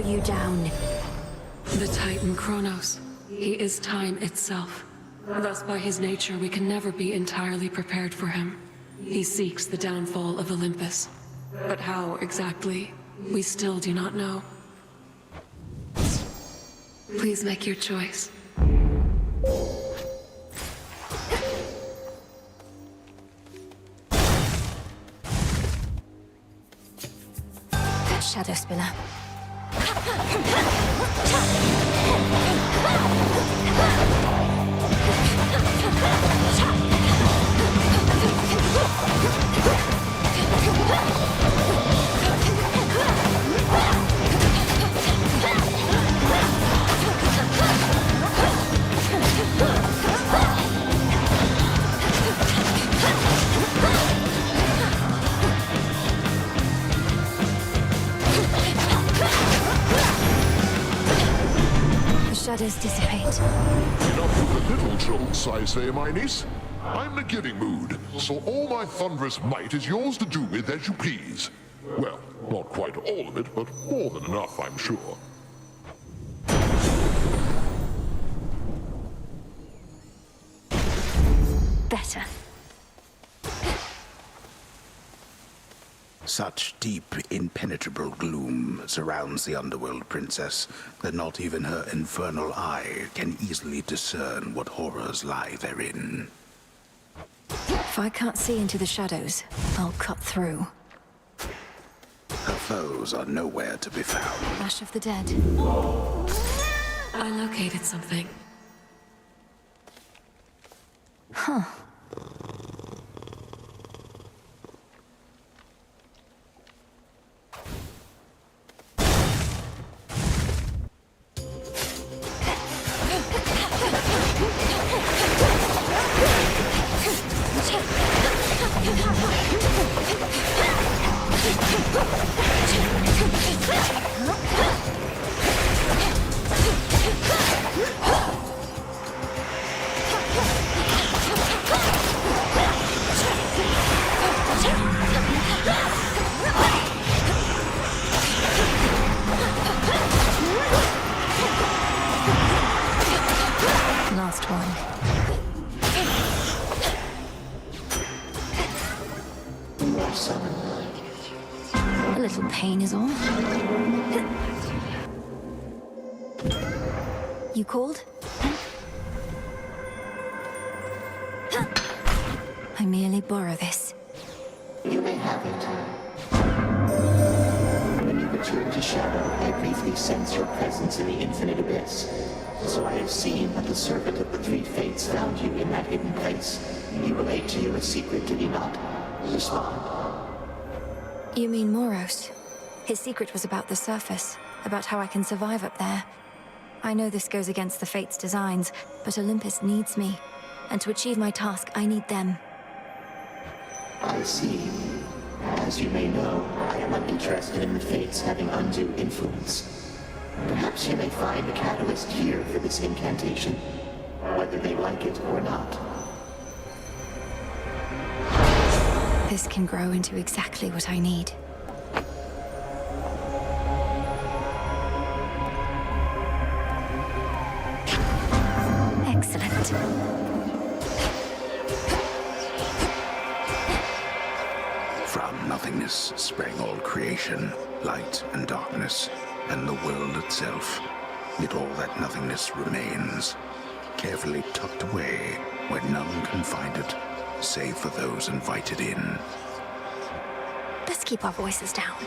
you down. The Titan Kronos. He is time itself. Thus, by his nature, we can never be entirely prepared for him. He seeks the downfall of Olympus. But how exactly, we still do not know. Please make your choice. Shadow Spinner. Shadows dissipate. Enough of the little jolts, I say, my niece. I'm in a giving mood, so all my thunderous might is yours to do with as you please. Well, not quite all of it, but more than enough, I'm sure. Better. Such deep, impenetrable gloom surrounds the underworld, princess, that not even her infernal eye can easily discern what horrors lie therein. If I can't see into the shadows, I'll cut through. Her foes are nowhere to be found. Ash of the Dead. I located something. Huh. Last one. A little pain is all. You called? I merely borrow this. You may have it. When you return to Shadow, I briefly sense your presence in the infinite abyss. So I have seen that the servant of the three fates found you in that hidden place. He relayed to you a secret, did he not? Respond. You mean Moros? His secret was about the surface, about how I can survive up there. I know this goes against the Fates' designs, but Olympus needs me. And to achieve my task, I need them. I see. As you may know, I am uninterested in the Fates having undue influence. Perhaps you may find a catalyst here for this incantation, whether they like it or not. This can grow into exactly what I need. Excellent. From nothingness sprang all creation, light and darkness, and the world itself. Yet all that nothingness remains, carefully tucked away where none can find it, save for those invited in. Let's keep our voices down.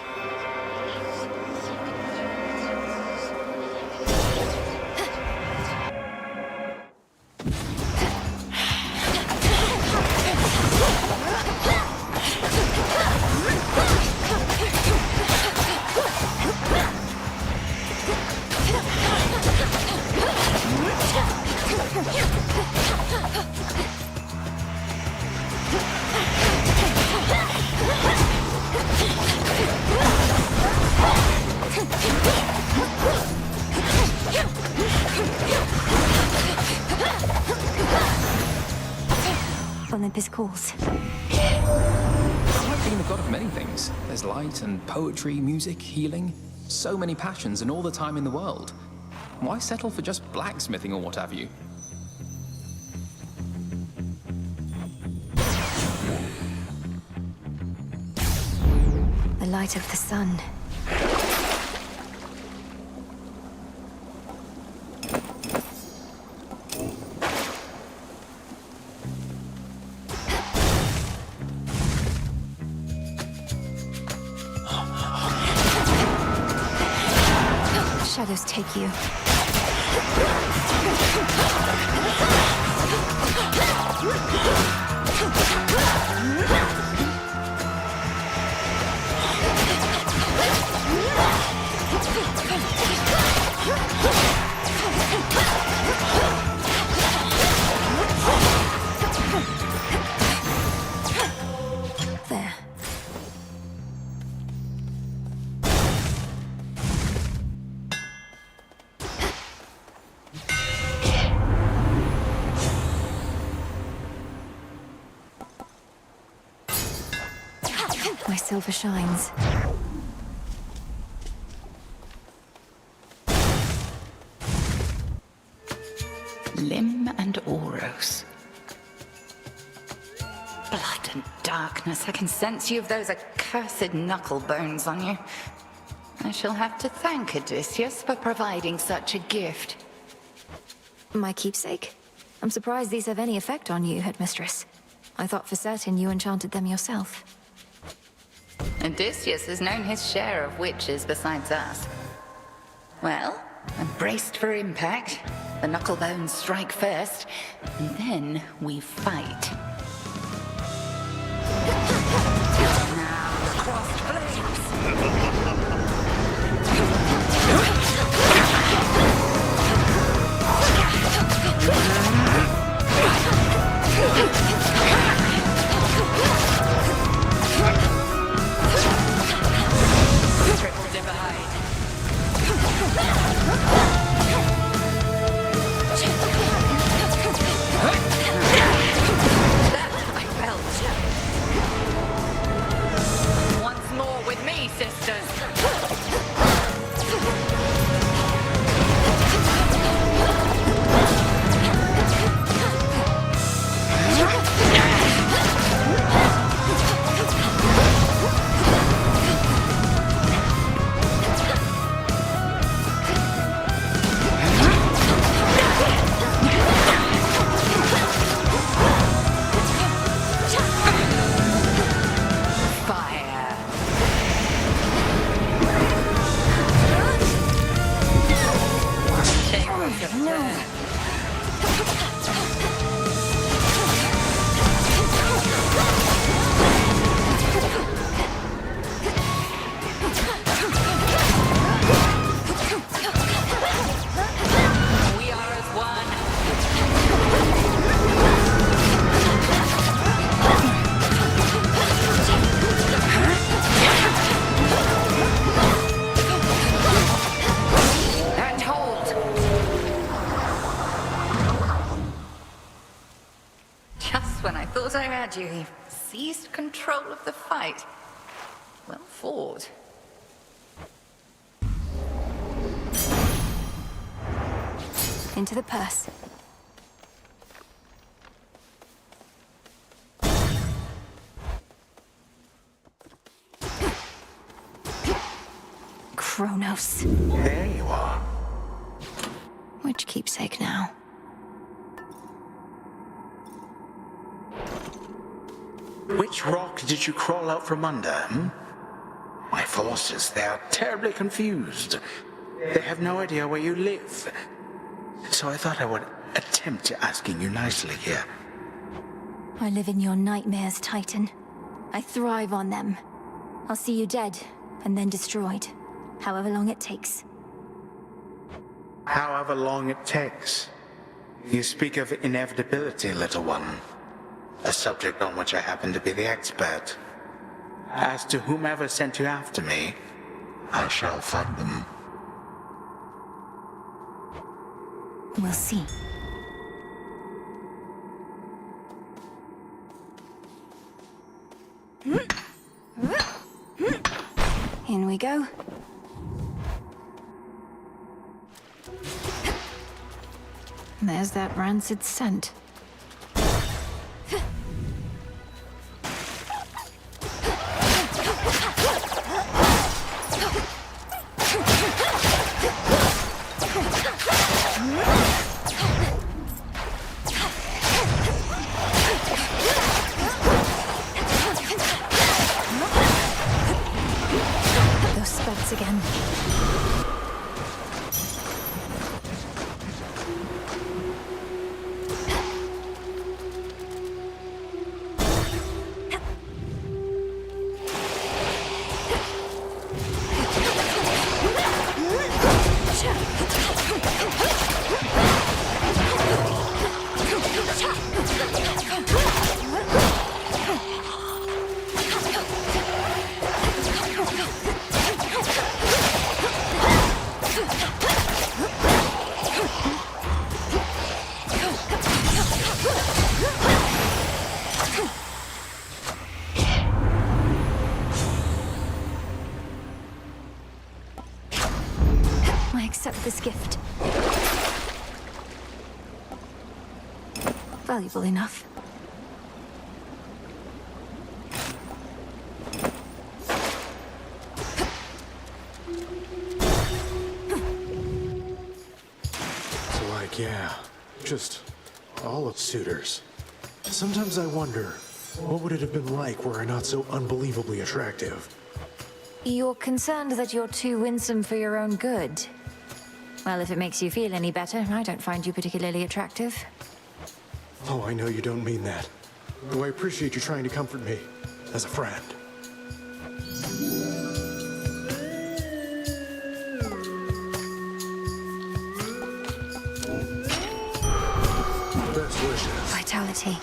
Olympus calls. I like being the god of many things. There's light and poetry, music, healing. So many passions and all the time in the world. Why settle for just blacksmithing or what have you? The light of the sun. Shadows take you. There. My silver shines. Limb and Oros. Blood and darkness. I can sense you of those accursed knuckle bones on you. I shall have to thank Odysseus for providing such a gift. My keepsake? I'm surprised these have any effect on you, headmistress. I thought for certain you enchanted them yourself. Odysseus has known his share of witches besides us. Well, I'm braced for impact. The knuckle bones strike first, and then we fight. Now, crossed Triple divide. That I felt. Once more with me, sisters. When I thought I had you, he seized control of the fight. Well fought. Into the purse. Kronos. There you are. Which keepsake now? Which rock did you crawl out from under, hmm? My forces, they are terribly confused. They have no idea where you live. So I thought I would attempt asking you nicely here. I live in your nightmares, Titan. I thrive on them. I'll see you dead, and then destroyed. However long it takes. However long it takes. You speak of inevitability, little one. A subject on which I happen to be the expert. As to whomever sent you after me, I shall find them. We'll see. In we go. There's that rancid scent. Those specks again. I accept this gift. Valuable enough. So like, yeah, just all of suitors. Sometimes I wonder, what would it have been like were I not so unbelievably attractive? You're concerned that you're too winsome for your own good. Well, if it makes you feel any better, I don't find you particularly attractive. Oh, I know you don't mean that. Though I appreciate you trying to comfort me, as a friend. Best wishes. Vitality.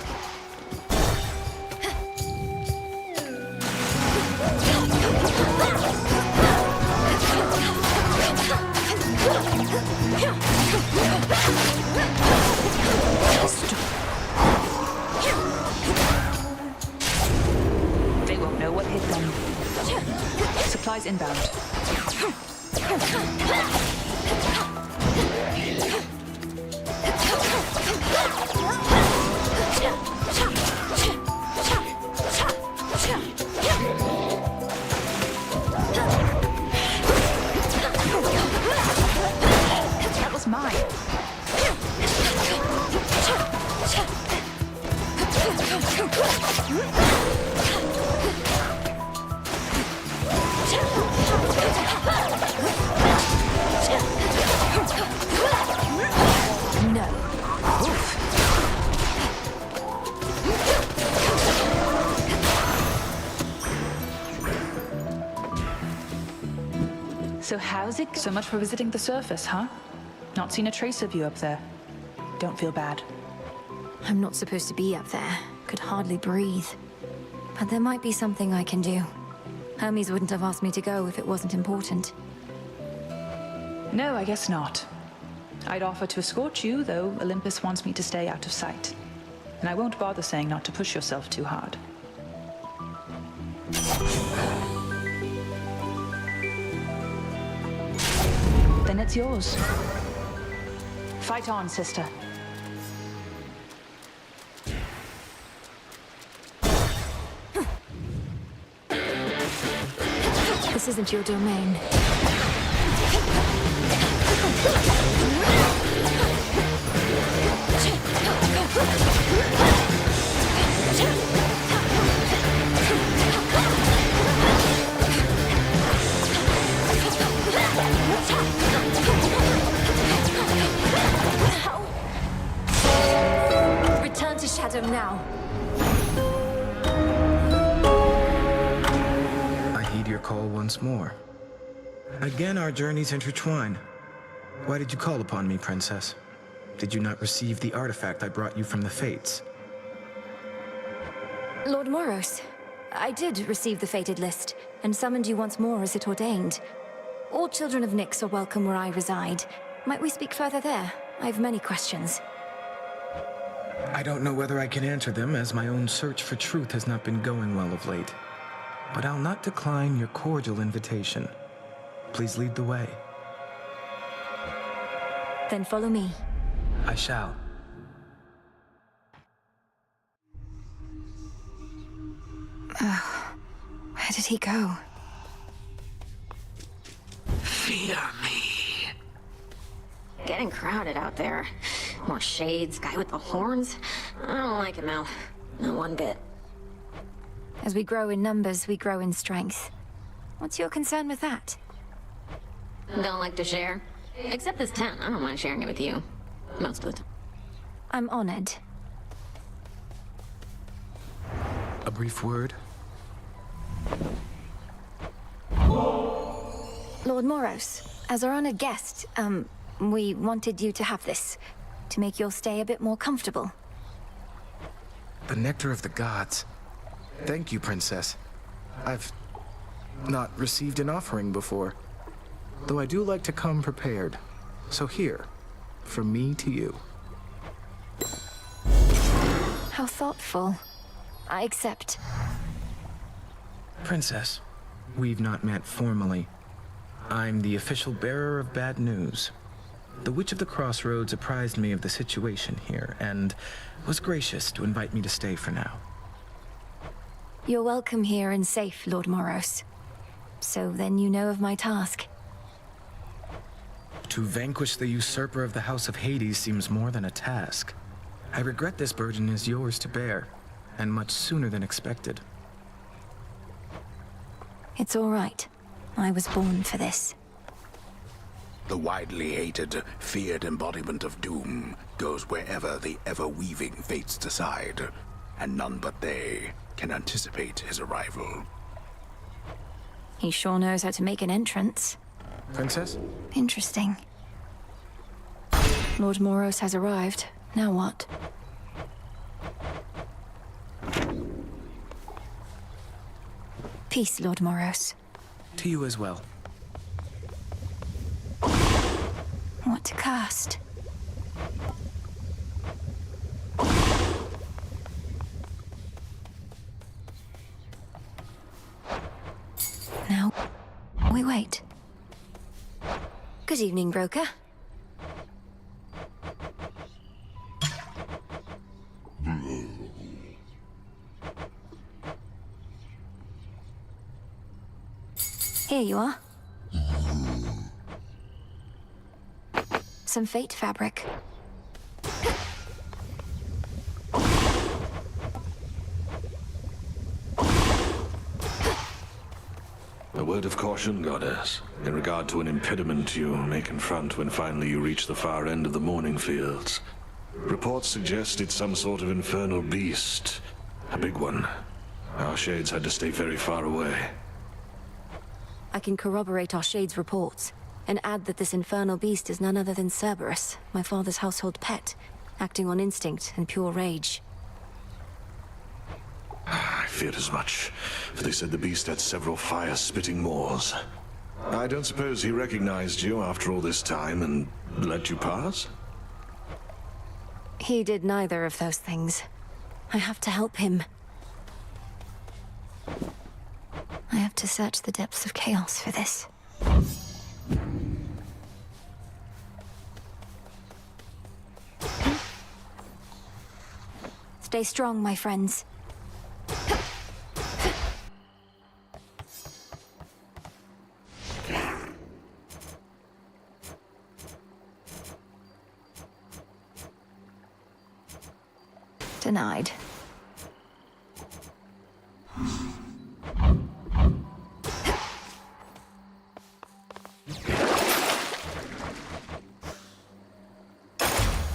They won't know what hit them. Supplies inbound. That was mine. No. So how's it? So much for visiting the surface, huh? Not seen a trace of you up there. Don't feel bad. I'm not supposed to be up there. Could hardly breathe. But there might be something I can do. Hermes wouldn't have asked me to go if it wasn't important. No, I guess not. I'd offer to escort you, though Olympus wants me to stay out of sight. And I won't bother saying not to push yourself too hard. Then it's yours. Fight on, sister. This isn't your domain. Return to Shadow now. I heed your call once more. Again, our journeys intertwine. Why did you call upon me, Princess? Did you not receive the artifact I brought you from the Fates? Lord Moros, I did receive the fated list, and summoned you once more as it ordained. All children of Nyx are welcome where I reside. Might we speak further there? I have many questions. I don't know whether I can answer them, as my own search for truth has not been going well of late. But I'll not decline your cordial invitation. Please lead the way. Then follow me. I shall. Where did he go? Fear me. Getting crowded out there. More shades, guy with the horns. I don't like it, Mel. Not one bit. As we grow in numbers, we grow in strength. What's your concern with that? Don't like to share? Except this tent. I don't mind sharing it with you. Most of the time. I'm honored. A brief word? Lord Moros, as our honored guest, we wanted you to have this. To make your stay a bit more comfortable. The nectar of the gods. Thank you, Princess. I've not received an offering before. Though I do like to come prepared. So here, from me to you. How thoughtful. I accept. Princess, we've not met formally. I'm the official bearer of bad news. The Witch of the Crossroads apprised me of the situation here, and was gracious to invite me to stay for now. You're welcome here and safe, Lord Moros. So then you know of my task. To vanquish the usurper of the House of Hades seems more than a task. I regret this burden is yours to bear, and much sooner than expected. It's all right. I was born for this. The widely hated, feared embodiment of doom goes wherever the ever-weaving fates decide, and none but they can anticipate his arrival. He sure knows how to make an entrance. Princess? Interesting. Lord Moros has arrived. Now what? Peace, Lord Moros. To you as well. What to cast? Now, we wait. Good evening, broker. Here you are. Some fate fabric. A word of caution, Goddess, in regard to an impediment you may confront when finally you reach the far end of the morning fields. Reports suggest it's some sort of infernal beast. A big one. Our shades had to stay very far away. I can corroborate our Shade's reports, and add that this infernal beast is none other than Cerberus, my father's household pet, acting on instinct and pure rage. I feared as much, for they said the beast had several fire-spitting maws. I don't suppose he recognized you after all this time and let you pass? He did neither of those things. I have to help him. I have to search the depths of chaos for this. Stay strong, my friends. Denied.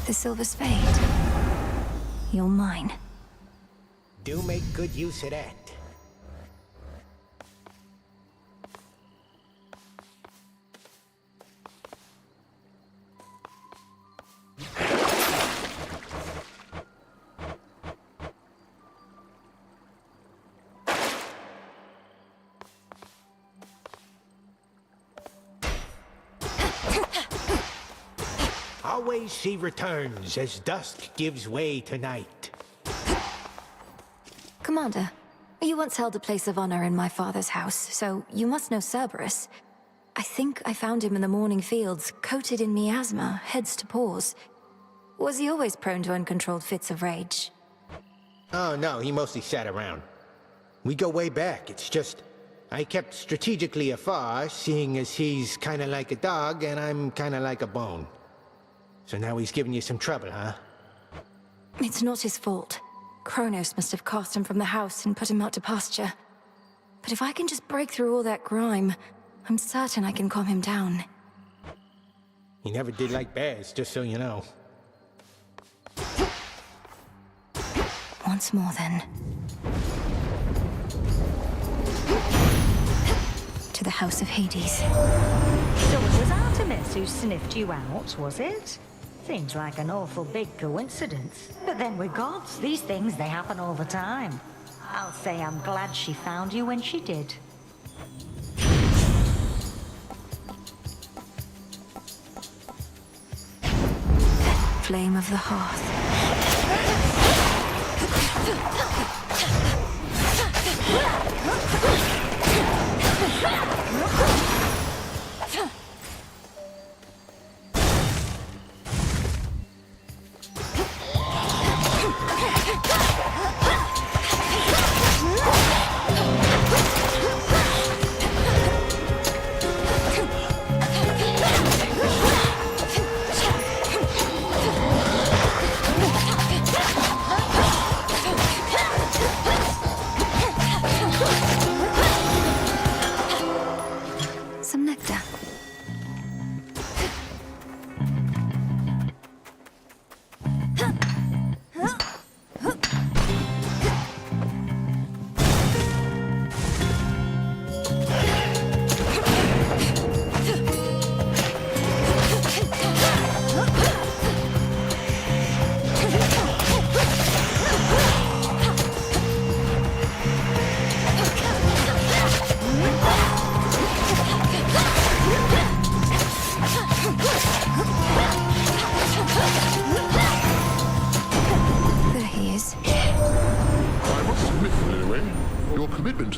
The silver spade. You're mine. Do make good use of that. Always she returns as dusk gives way to night. Commander, you once held a place of honor in my father's house, so you must know Cerberus. I think I found him in the morning fields, coated in miasma, heads to paws. Was he always prone to uncontrolled fits of rage? Oh, no, he mostly sat around. We go way back, it's just... I kept strategically afar, seeing as he's kinda like a dog and I'm kinda like a bone. So now he's giving you some trouble, huh? It's not his fault. Kronos must have cast him from the house and put him out to pasture. But if I can just break through all that grime, I'm certain I can calm him down. He never did like bears, just so you know. Once more, then. To the House of Hades. So it was Artemis who sniffed you out, was it? Seems like an awful big coincidence. But then we're gods. These things, they happen all the time. I'll say I'm glad she found you when she did. Flame of the hearth. Some nectar.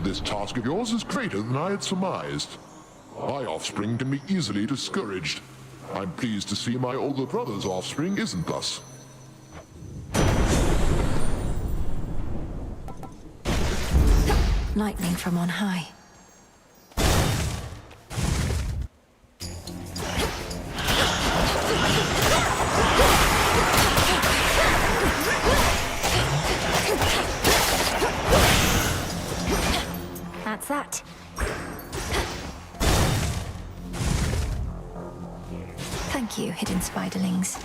This task of yours is greater than I had surmised. My offspring can be easily discouraged. I'm pleased to see my older brother's offspring isn't thus. Lightning from on high. That's that. Thank you, hidden spiderlings.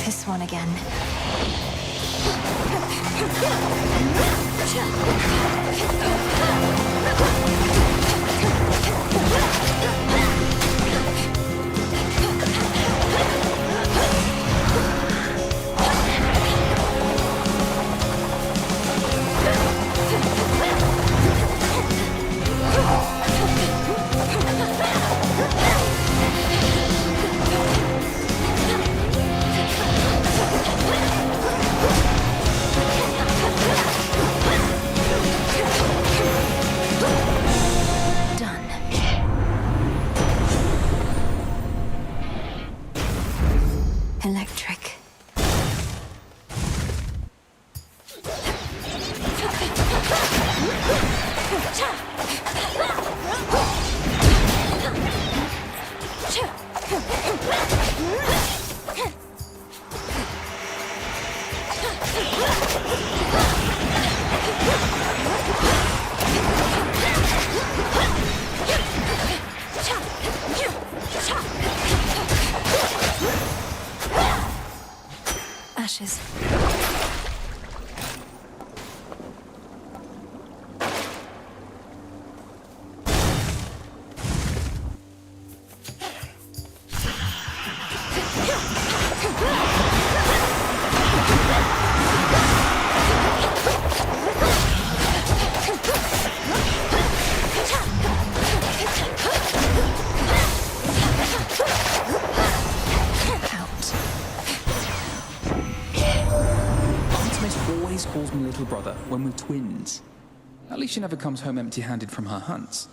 This one again. Electric. Ashes. Out. when we're twins. At least she never comes home empty-handed from her hunts.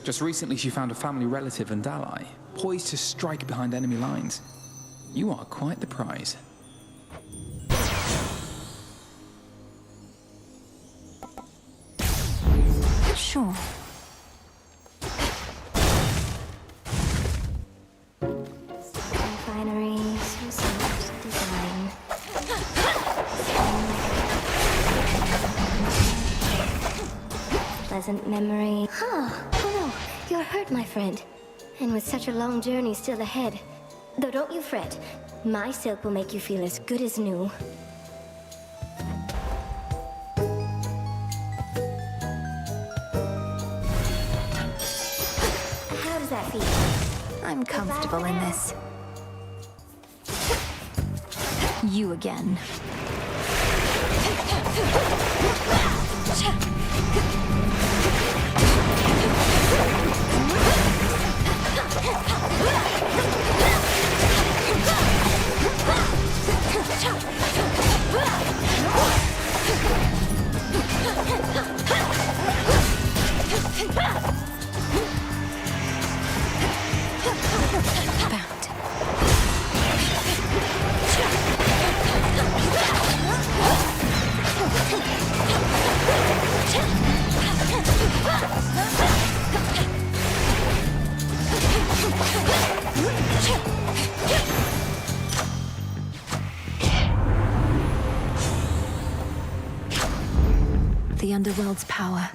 Just recently she found a family relative and ally, poised to strike behind enemy lines. You are quite the prize. Sure. Refinery, suicide, design. Pleasant memory. Oh no, you're hurt, my friend. And with such a long journey still ahead. Though don't you fret. My silk will make you feel as good as new. How does that feel? I'm comfortable in this. You again. The underworld's power.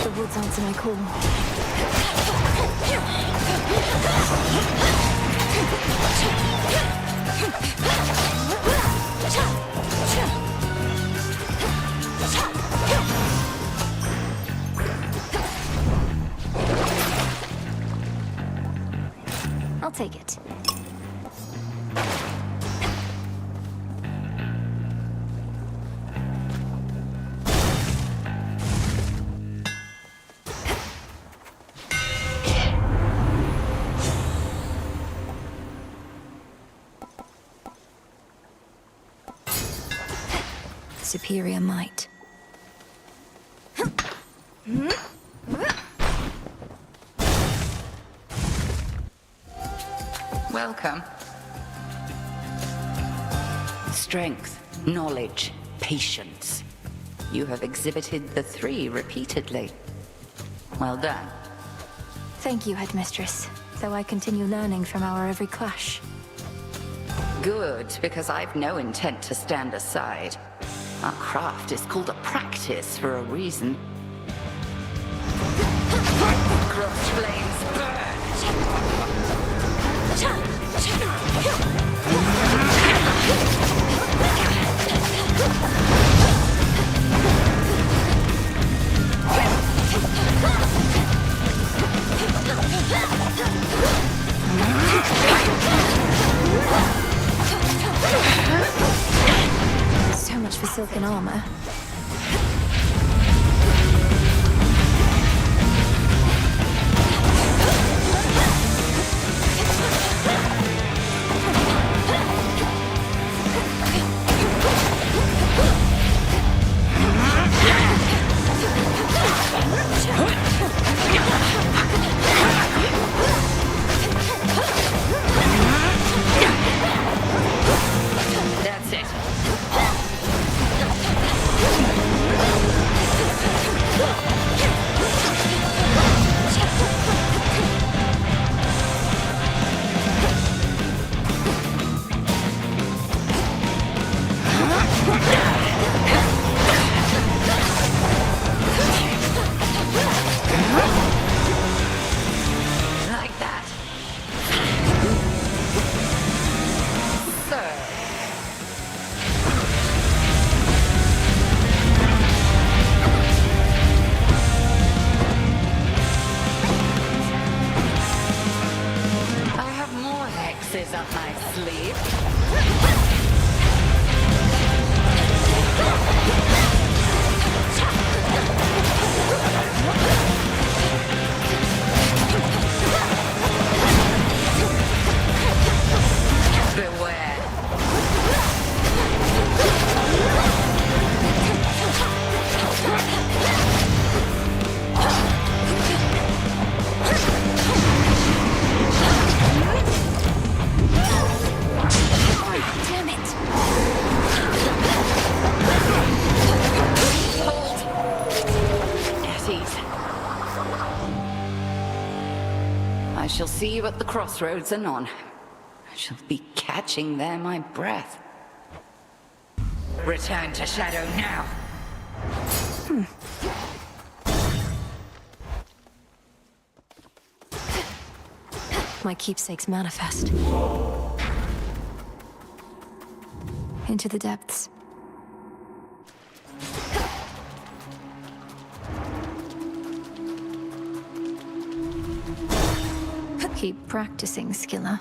The woods answer my call. I'll take it. Superior might. Welcome. Strength, knowledge, patience. You have exhibited the three repeatedly. Well done. Thank you, Headmistress, though I continue learning from our every clash. Good, because I've no intent to stand aside. Our craft is called a practice for a reason. Cross flames burn! So much for silken armor. That's it. Like that. So. see you at the crossroads anon. I shall be catching there my breath. Return to Shadow now. My keepsake's manifest. Into the depths. Keep practicing, Skilla.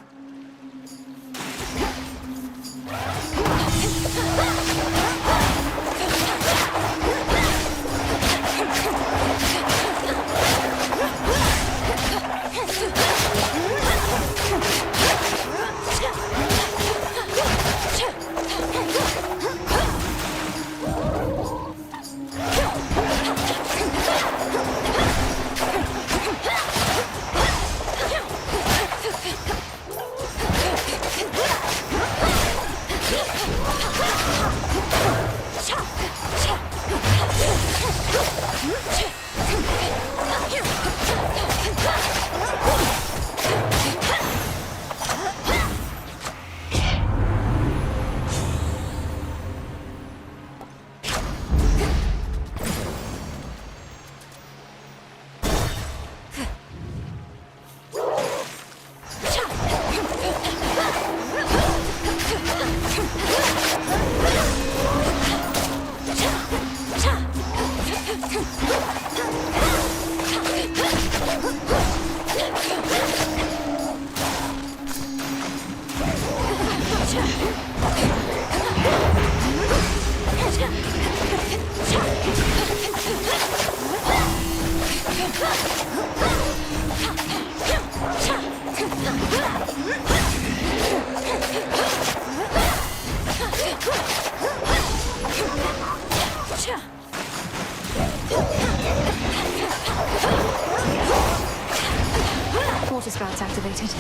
Water spouts activated.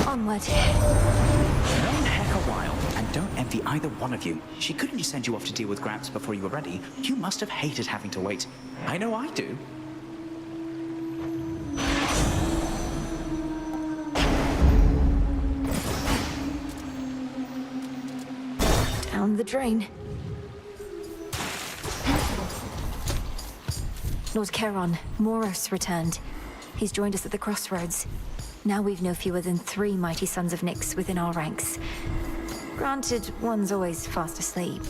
Onward. Known Heck a while, and don't envy either one of you. She couldn't just send you off to deal with Gramps before you were ready. You must have hated having to wait. I know I do. Down the drain. Lord Charon, Moros returned. He's joined us at the crossroads. Now we've no fewer than 3 mighty sons of Nyx within our ranks. Granted, one's always fast asleep.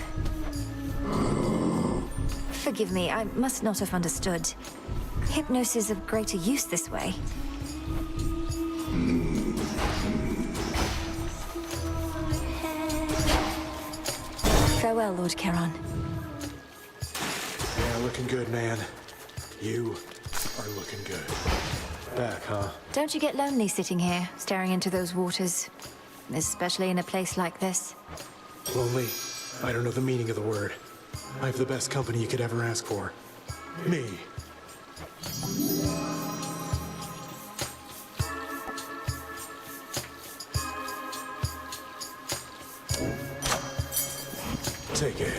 Forgive me, I must not have understood. Hypnosis of greater use this way. Farewell, Lord Charon. Yeah, looking good, man. You are looking good. Back, huh? Don't you get lonely sitting here, staring into those waters? Especially in a place like this. Lonely? I don't know the meaning of the word. I have the best company you could ever ask for. Me. Take it.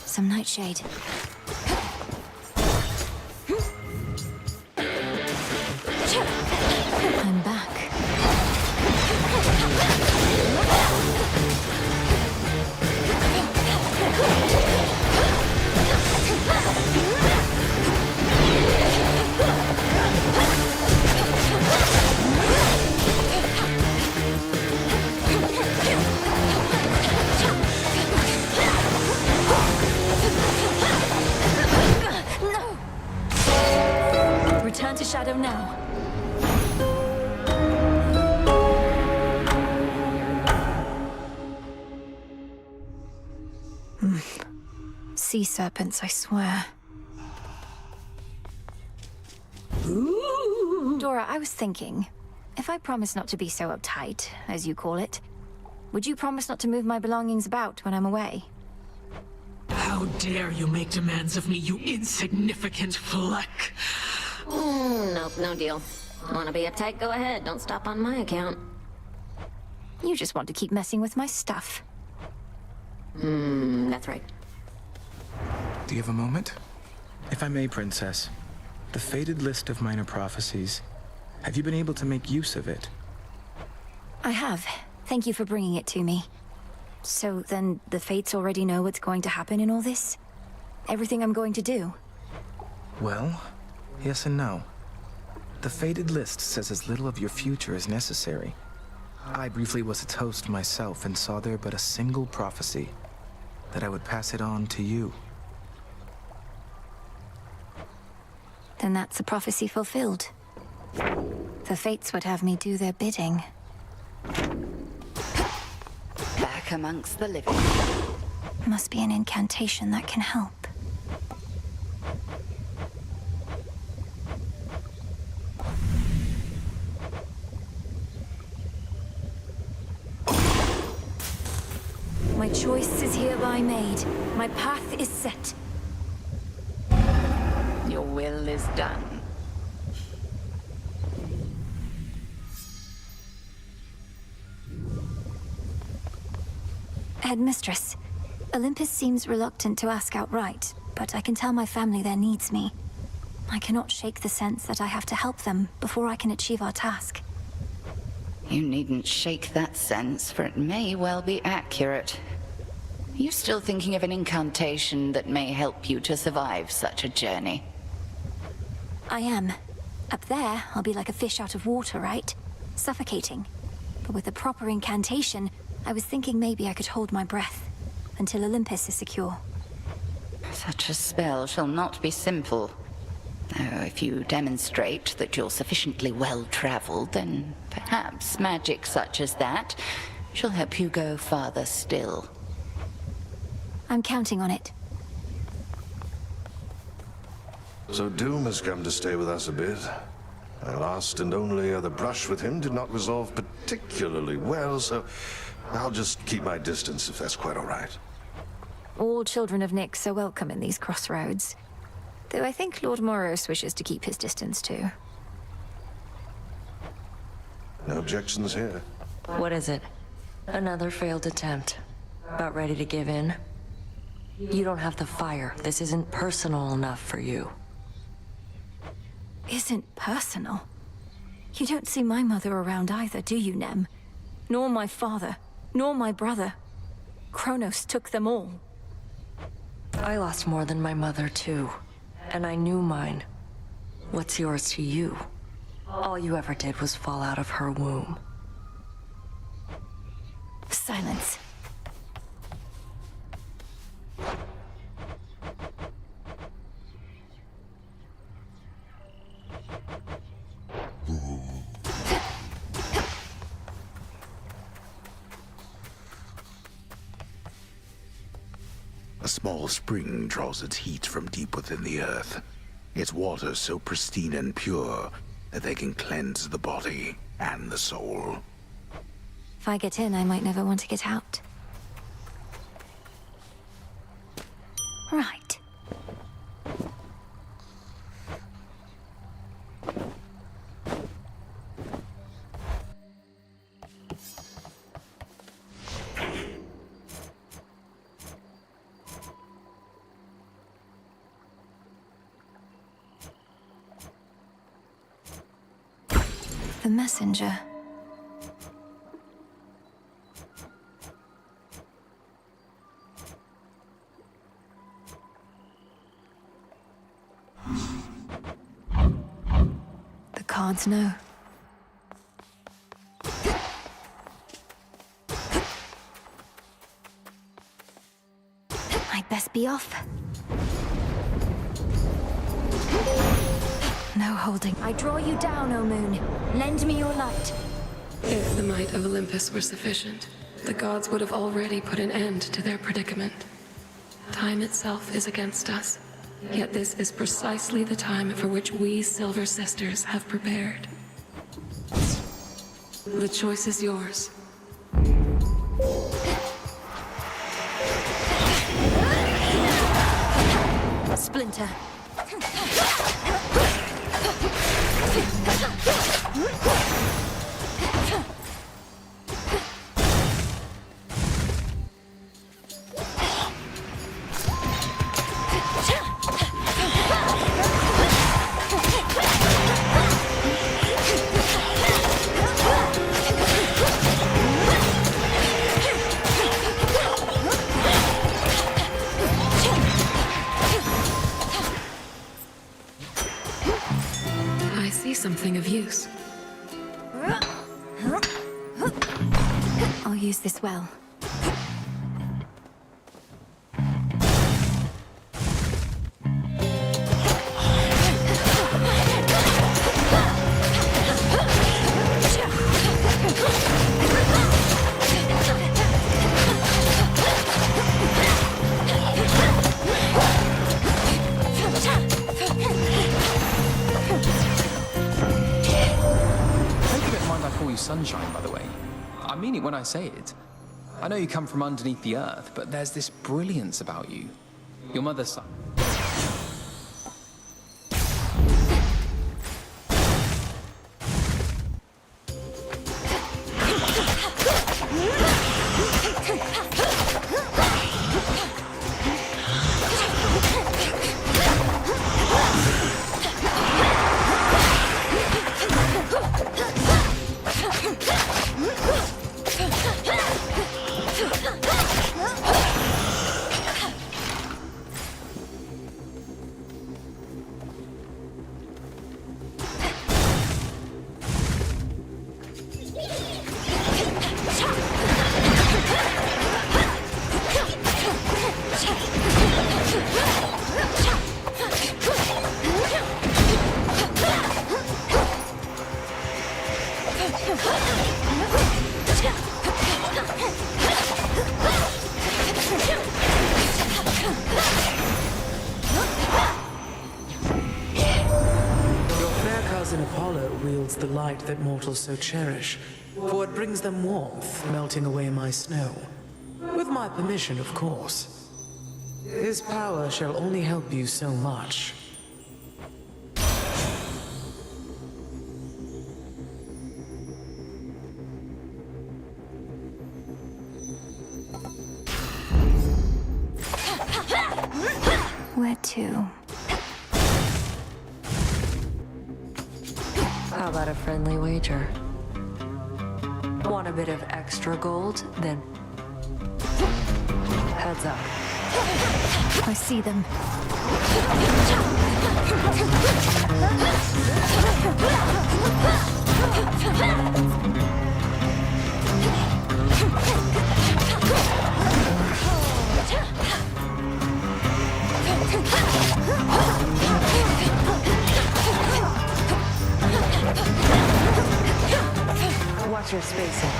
Some nightshade. I'm back. No! Return to Shadow now. Sea serpents, I swear. Dora, I was thinking, if I promise not to be so uptight, as you call it, would you promise not to move my belongings about when I'm away? How How dare you make demands of me, you insignificant fleck? Nope, no deal. Wanna be uptight? Go ahead. Don't stop on my account. You just want to keep messing with my stuff. That's right. Do you have a moment? If I may, Princess, the faded list of minor prophecies, have you been able to make use of it? I have. Thank you for bringing it to me. So then the Fates already know what's going to happen in all this? Everything I'm going to do? Well, yes and no. The faded list says as little of your future as necessary. I briefly was its host myself and saw there but a single prophecy, that I would pass it on to you. Then that's a prophecy fulfilled. The Fates would have me do their bidding. Back amongst the living. Must be an incantation that can help. My choice is hereby made. My path is set. Your will is done. Headmistress, Olympus seems reluctant to ask outright, but I can tell my family there needs me. I cannot shake the sense that I have to help them before I can achieve our task. You needn't shake that sense, for it may well be accurate. Are you still thinking of an incantation that may help you to survive such a journey? I am. Up there, I'll be like a fish out of water, right? Suffocating. But with a proper incantation, I was thinking maybe I could hold my breath until Olympus is secure. Such a spell shall not be simple. Though if you demonstrate that you're sufficiently well-traveled, then perhaps magic such as that shall help you go farther still. I'm counting on it. So Doom has come to stay with us a bit. My last and only other brush with him did not resolve particularly well, so I'll just keep my distance if that's quite all right. All children of Nyx are welcome in these crossroads. Though I think Lord Moros wishes to keep his distance too. No objections here. What is it? Another failed attempt. About ready to give in? You don't have the fire. This isn't personal enough for you. Isn't personal? You don't see my mother around either, do you, Nem? Nor my father, nor my brother. Kronos took them all. I lost more than my mother, too. And I knew mine. What's yours to you? All you ever did was fall out of her womb. Silence. A small spring draws its heat from deep within the earth. Its waters so pristine and pure that they can cleanse the body and the soul. If I get in, I might never want to get out. Right. The messenger. The cards know. I'd best be off. No holding. I draw you down, O moon. Lend me your light. If the might of Olympus were sufficient, the gods would have already put an end to their predicament. Time itself is against us, yet this is precisely the time for which we Silver Sisters have prepared. The choice is yours. Splinter. I see something of use. I'll use this well. Sunshine, by the way. I mean it when I say it. I know you come from underneath the earth, but there's this brilliance about you. Your mother's son. The light that mortals so cherish, for it brings them warmth, melting away my snow. With my permission, of course. His power shall only help you so much. Where to? How about a friendly wager? Want a bit of extra gold? Then heads up. I see them. Watch your spacing.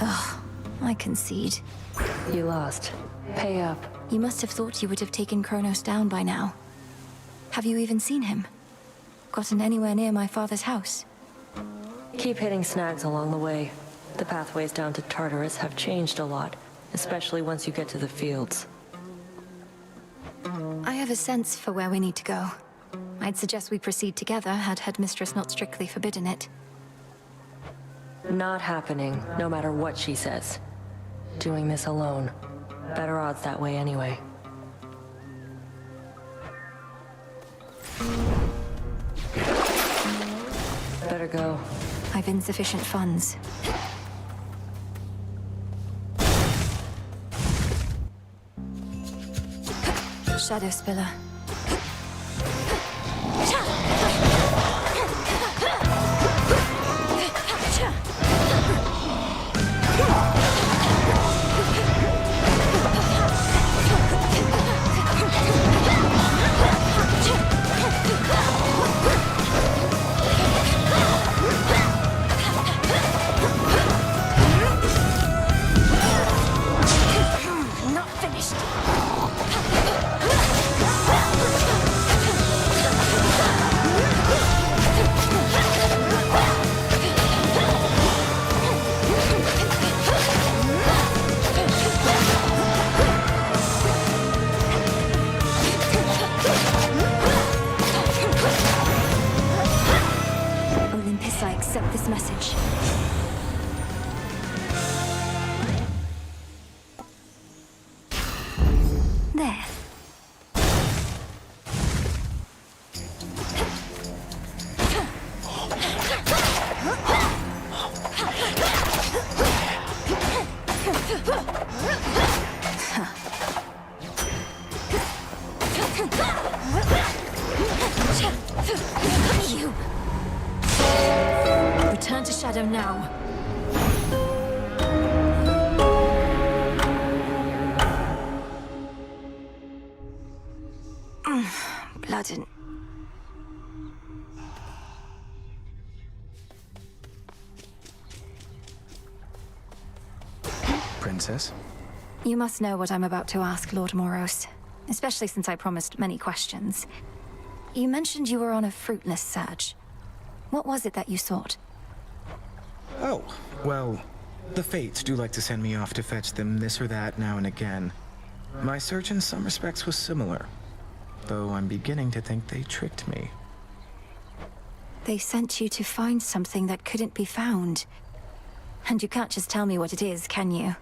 Ugh, I concede. You lost. Pay up. You must have thought you would have taken Kronos down by now. Have you even seen him? Gotten anywhere near my father's house? Keep hitting snags along the way. The pathways down to Tartarus have changed a lot, especially once you get to the fields. I have a sense for where we need to go. I'd suggest we proceed together, had Headmistress not strictly forbidden it. Not happening, no matter what she says. Doing this alone. Better odds that way anyway. Better go. I've insufficient funds. Shadow Spiller. Not finished. There. You. Return to Shadow now. Blood and... Princess? You must know what I'm about to ask, Lord Moros. Especially since I promised many questions. You mentioned you were on a fruitless search. What was it that you sought? Oh, well, the Fates do like to send me off to fetch them this or that now and again. My search in some respects was similar, though I'm beginning to think they tricked me. They sent you to find something that couldn't be found. And you can't just tell me what it is, can you?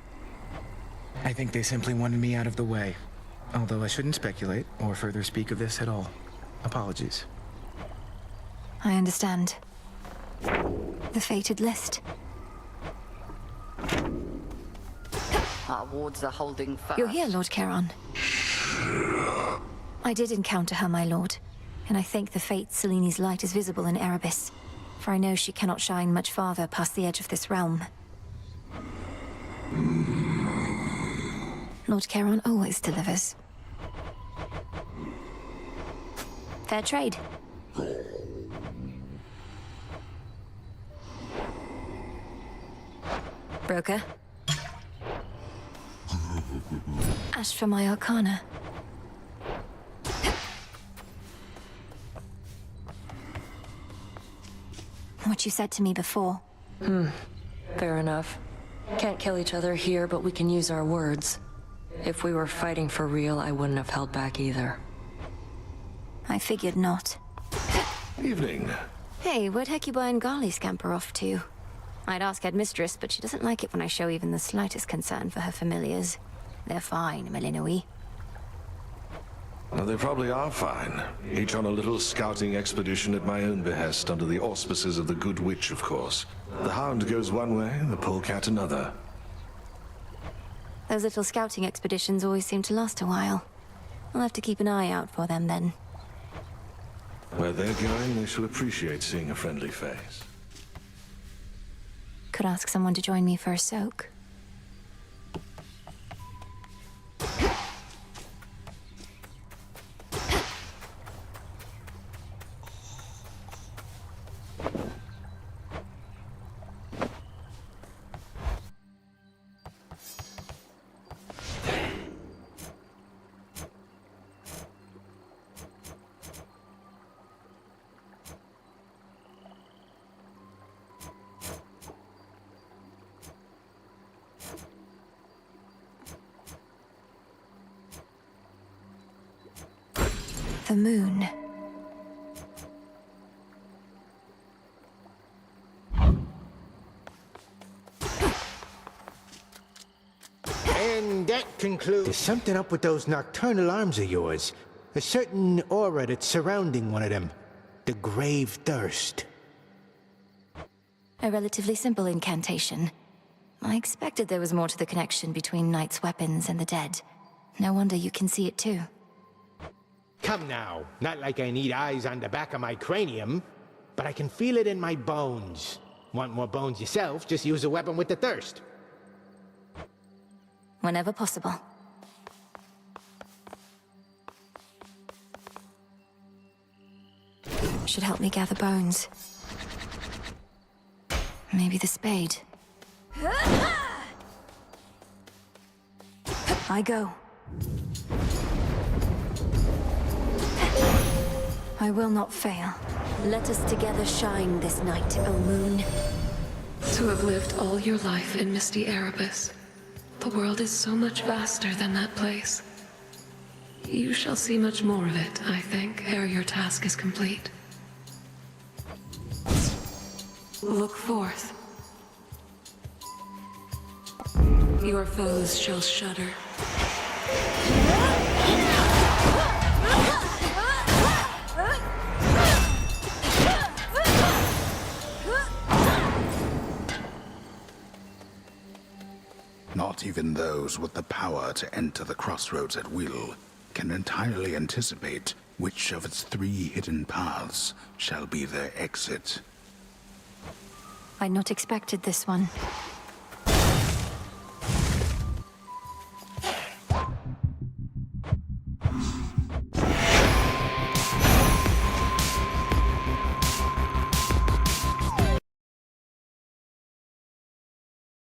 I think they simply wanted me out of the way. Although I shouldn't speculate or further speak of this at all. Apologies. I understand. The fated list. Our wards are holding fast. You're here, Lord Charon. I did encounter her, my lord. And I think the fate Seleni's light is visible in Erebus. For I know she cannot shine much farther past the edge of this realm. Lord Charon always delivers. Fair trade. Broker? Ash for my arcana. What you said to me before. Fair enough. Can't kill each other here, but we can use our words. If we were fighting for real, I wouldn't have held back either. I figured not. Evening. Hey, where'd Hecuba and Garly scamper off to? I'd ask Headmistress, but she doesn't like it when I show even the slightest concern for her familiars. They're fine, Melinoi. Well, they probably are fine. Each on a little scouting expedition at my own behest, under the auspices of the Good Witch, of course. The Hound goes one way, the Polecat another. Those little scouting expeditions always seem to last a while. I'll have to keep an eye out for them then. Where they're going, they shall appreciate seeing a friendly face. Could ask someone to join me for a soak. The moon. And that concludes... There's something up with those nocturnal arms of yours. A certain aura that's surrounding one of them. The grave thirst. A relatively simple incantation. I expected there was more to the connection between Knight's weapons and the dead. No wonder you can see it too. Come now, not like I need eyes on the back of my cranium, but I can feel it in my bones. Want more bones yourself, just use a weapon with the thirst. Whenever possible. Should help me gather bones. Maybe the spade. I go. I will not fail. Let us together shine this night, O moon. To have lived all your life in misty Erebus, the world is so much vaster than that place. You shall see much more of it, I think, ere your task is complete. Look forth. Your foes shall shudder. Not even those with the power to enter the crossroads at will can entirely anticipate which of its 3 hidden paths shall be their exit. I'd not expected this one.